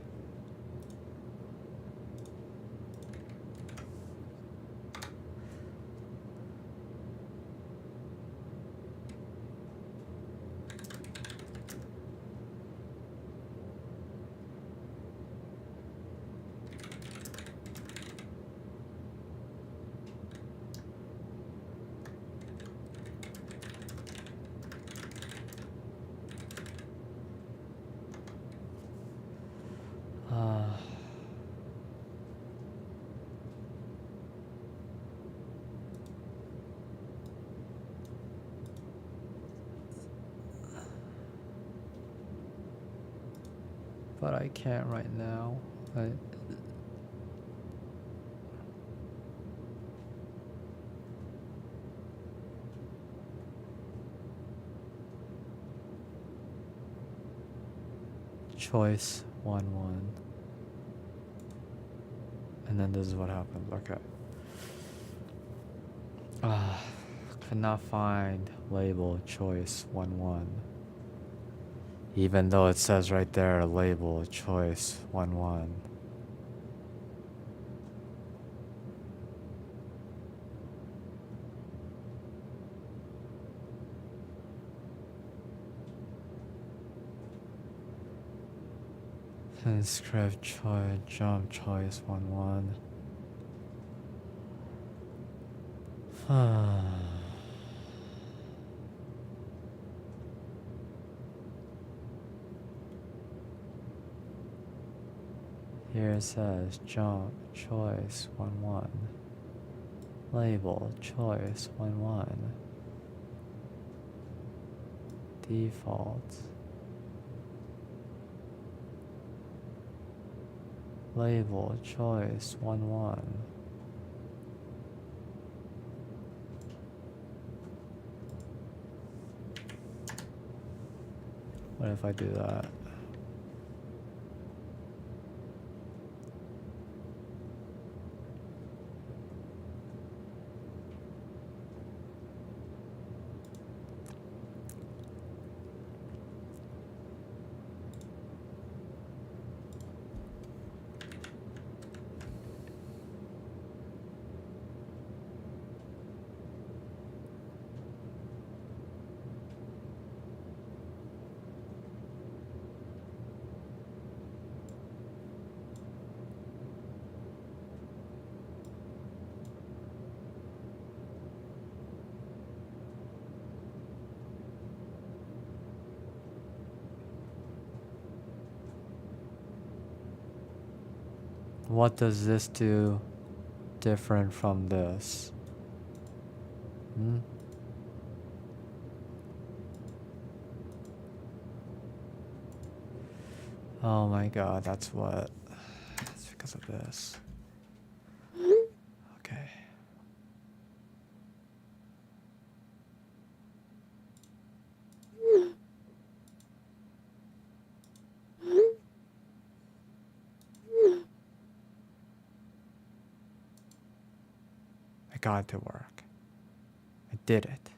But I can't right now. Choice 1-1. And then this is what happens. Okay. Could not find label choice 1-1. Even though it says right there label choice 1-1. Script choice jump choice 1-1. Here it says jump choice 1-1. Label choice 1-1. Default. Label choice 1-1. What if I do that? What does this do different from this? Hmm? Oh my god, that's what. It's because of this. Okay. I got it to work. I did it.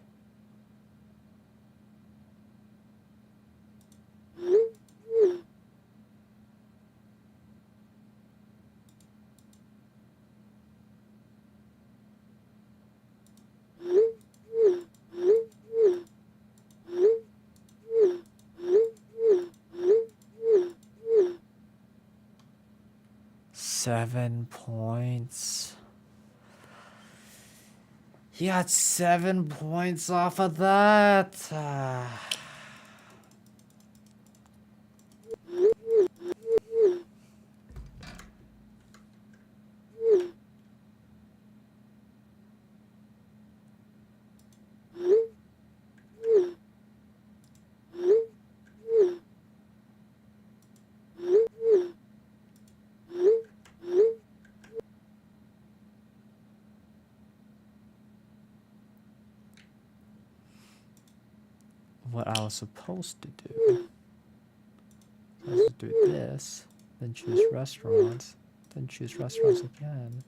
Seven points. He got 7 points off of that. What I was supposed to do. I was supposed to do this, then choose restaurants, then choose restaurants again.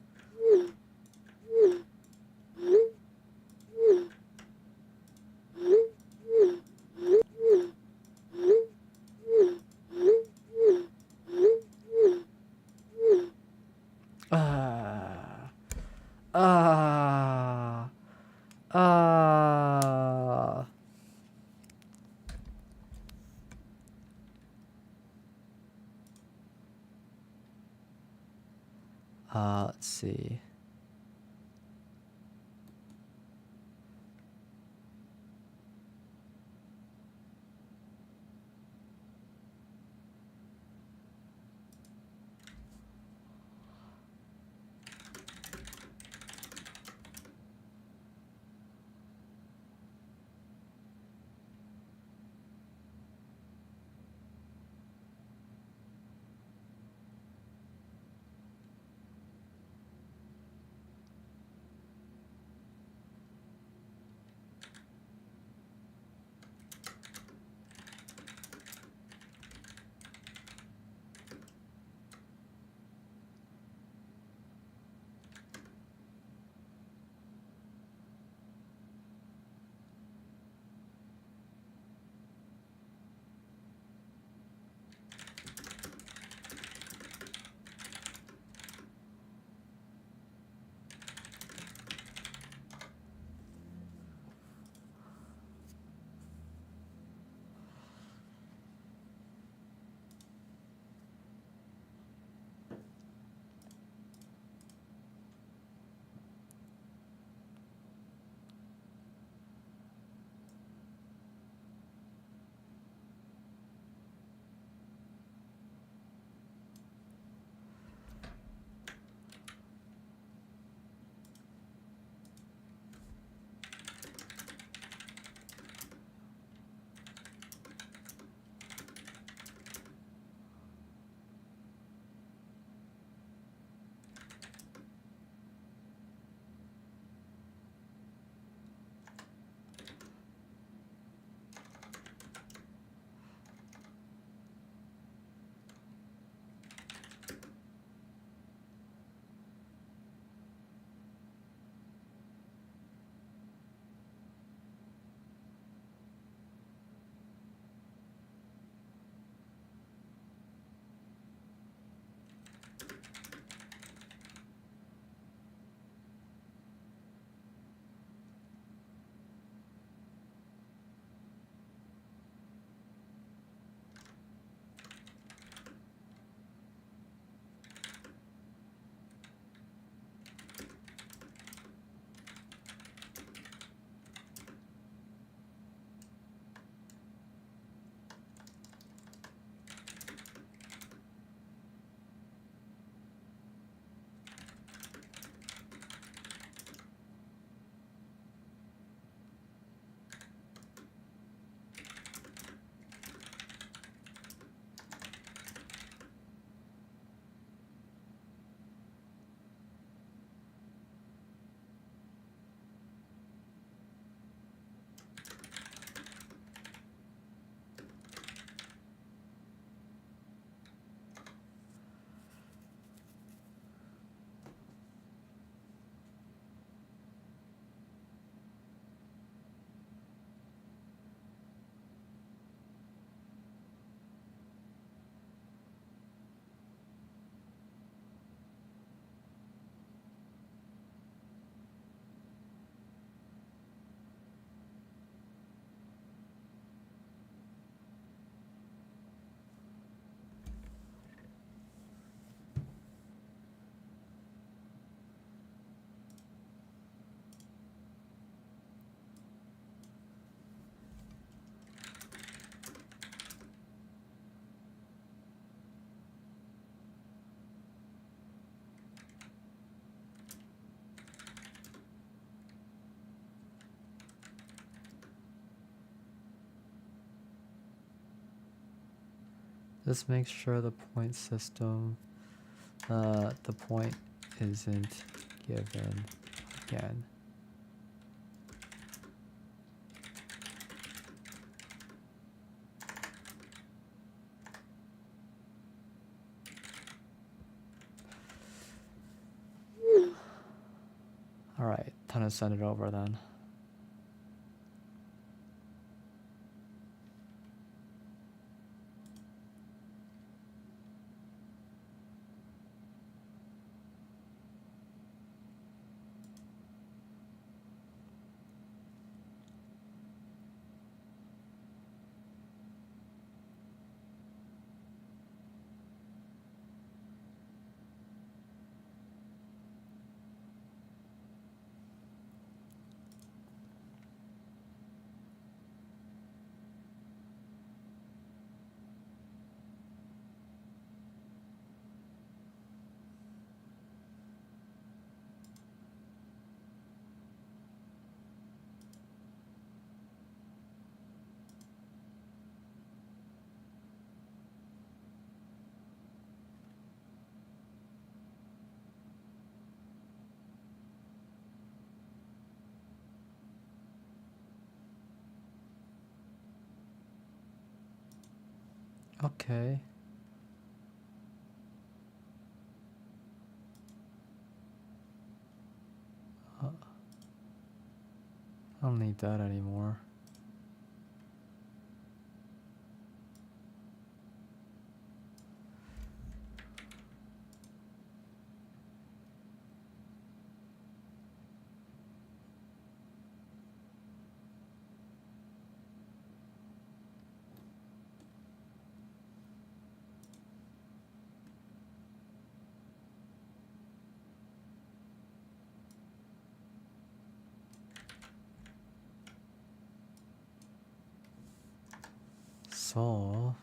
Ah. Ah. Ah. Let's see. Let's make sure the point system, the point isn't given again. All right, time to send it over then. Okay. I don't need that anymore. So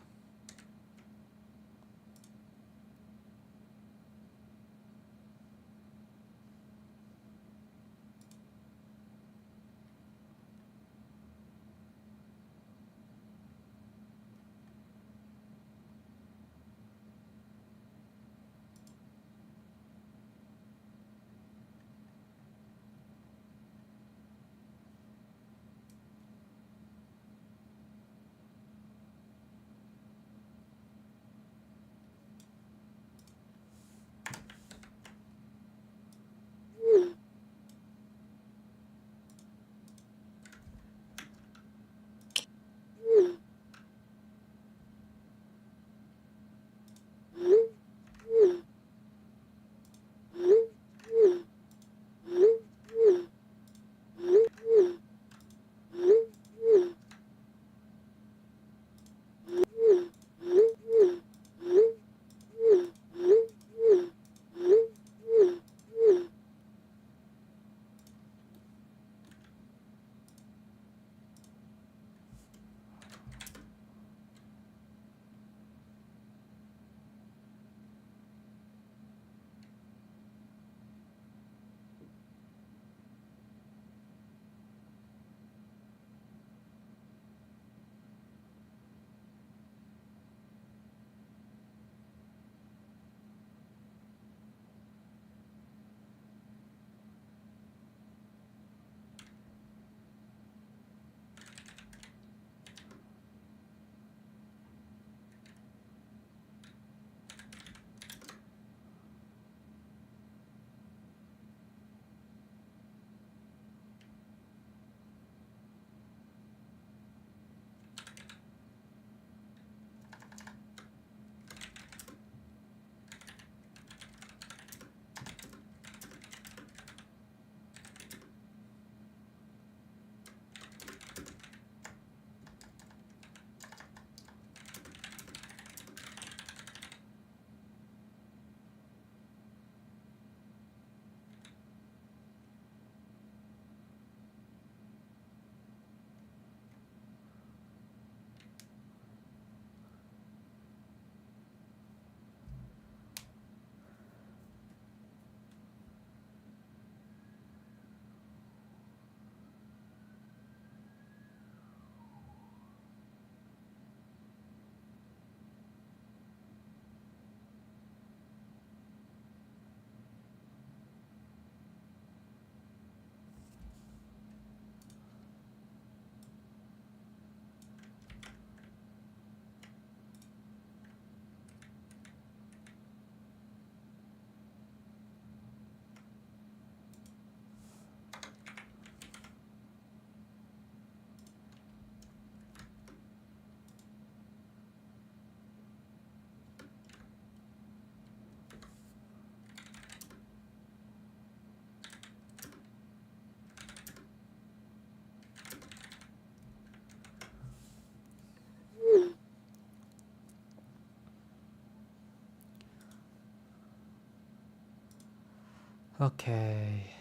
Okay.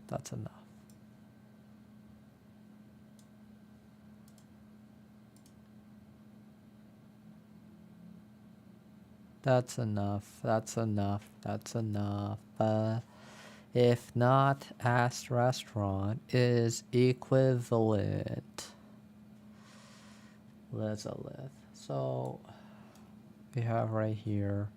That's enough. That's enough. That's enough. That's enough. If not, asked restaurant is equivalent. Let's live. So we have right here.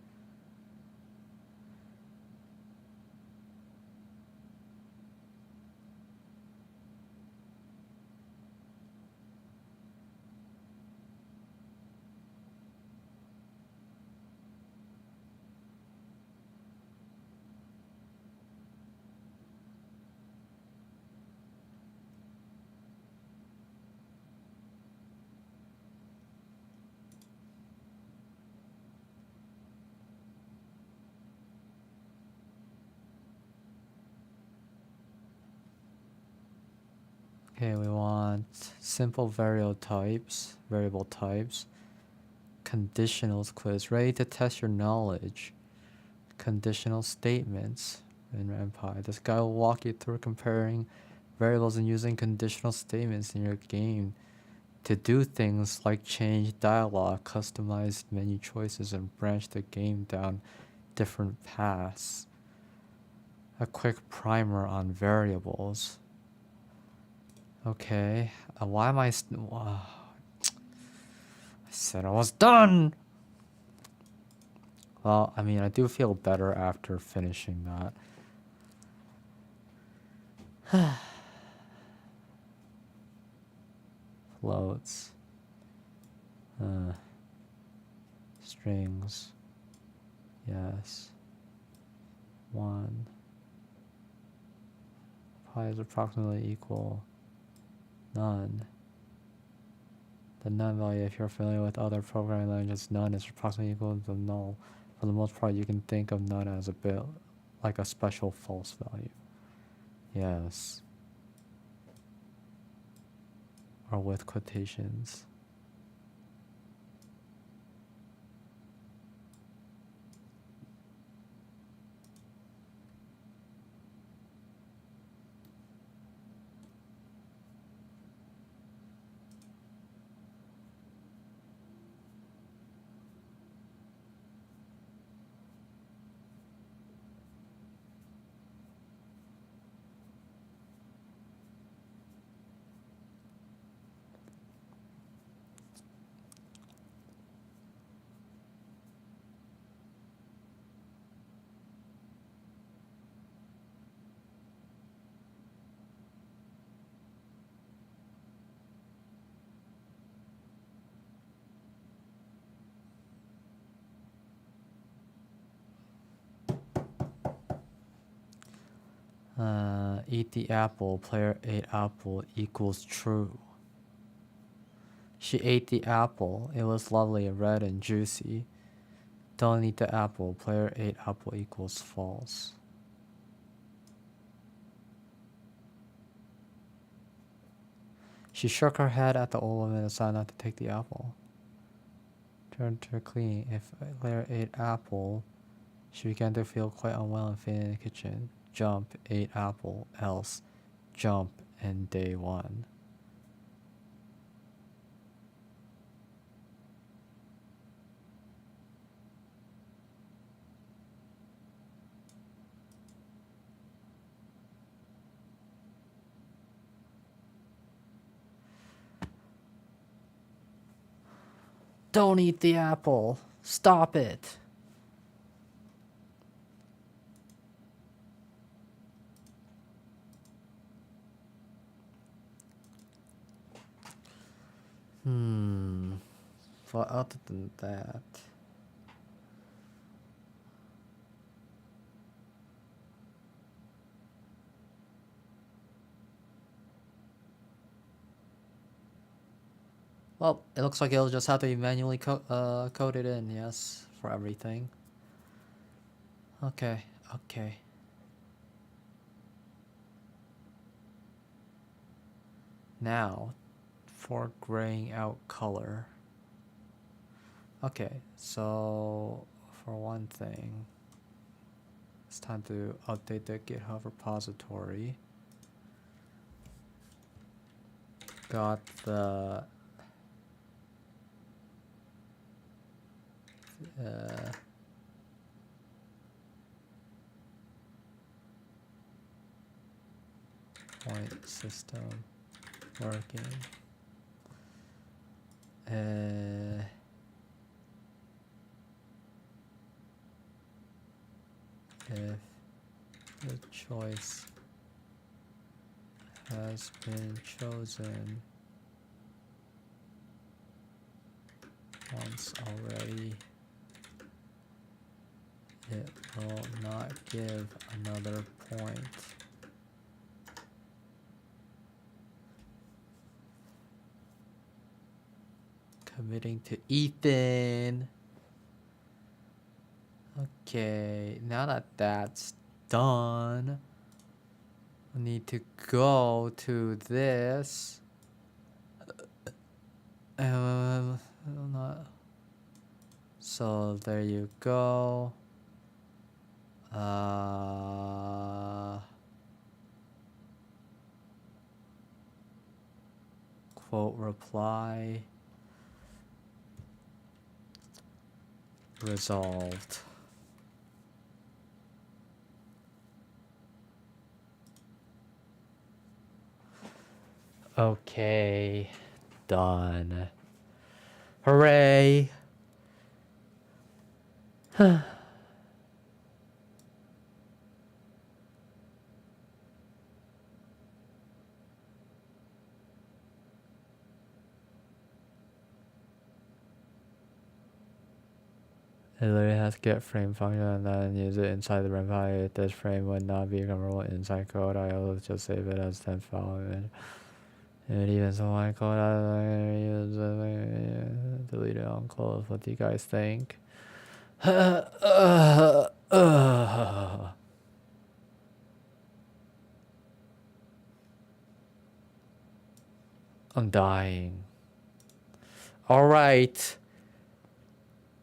Okay, we want simple variable types, conditionals quiz, ready to test your knowledge, conditional statements in Renpy. This guy will walk you through comparing variables and using conditional statements in your game to do things like change dialogue, customize menu choices, and branch the game down different paths. A quick primer on variables. Okay, why am I said I was done! Well, I mean, I do feel better after finishing that. Floats. Strings. Yes. 1. Pi is approximately equal. None. The none value, if you're familiar with other programming languages, none is approximately equal to null. For the most part, you can think of none as a bit like a special false value. Yes. Or with quotations. Eat the apple, player ate apple equals true. She ate the apple, it was lovely, red and juicy. Don't eat the apple, player ate apple equals false. She shook her head at the old woman and decided not to take the apple. Turned to her cleaning. If player ate apple, she began to feel quite unwell and fainted in the kitchen. Jump, ate apple, else. Jump, and day 1. Don't eat the apple. Stop it. But other than that... Well, it looks like it'll just have to be manually coded in, yes, for everything. Okay. Now, for graying out color. Okay, so for one thing, It's time to update the GitHub repository. Got the point system working. If the choice has been chosen once already, it will not give another point. Committing to Ethan. Okay, now that that's done, we need to go to this. So there you go. Quote reply. Resolved. Okay, done. Hooray! It literally has get frame function and then use it inside the Renpy. This frame would not be convertible inside code. I will just save it as 10 file image. And even so, my code I use delete it on close. What do you guys think? I'm dying. All right.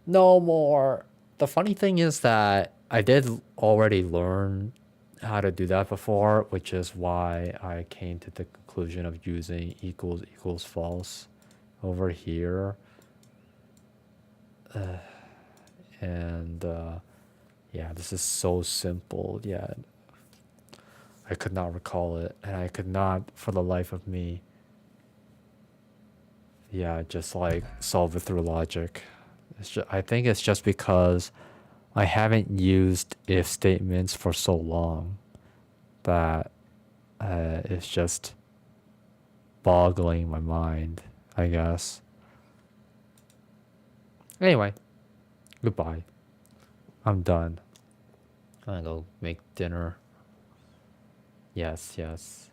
No more. The funny thing is that I did already learn how to do that before, which is why I came to the conclusion of using equals equals false over here. Yeah, this is so simple. Yeah, I could not recall it, and I could not for the life of me. Yeah, just like solve it through logic. I think it's just because I haven't used if statements for so long that it's just boggling my mind, I guess. Anyway, goodbye. I'm done. I'm gonna go make dinner. Yes, yes.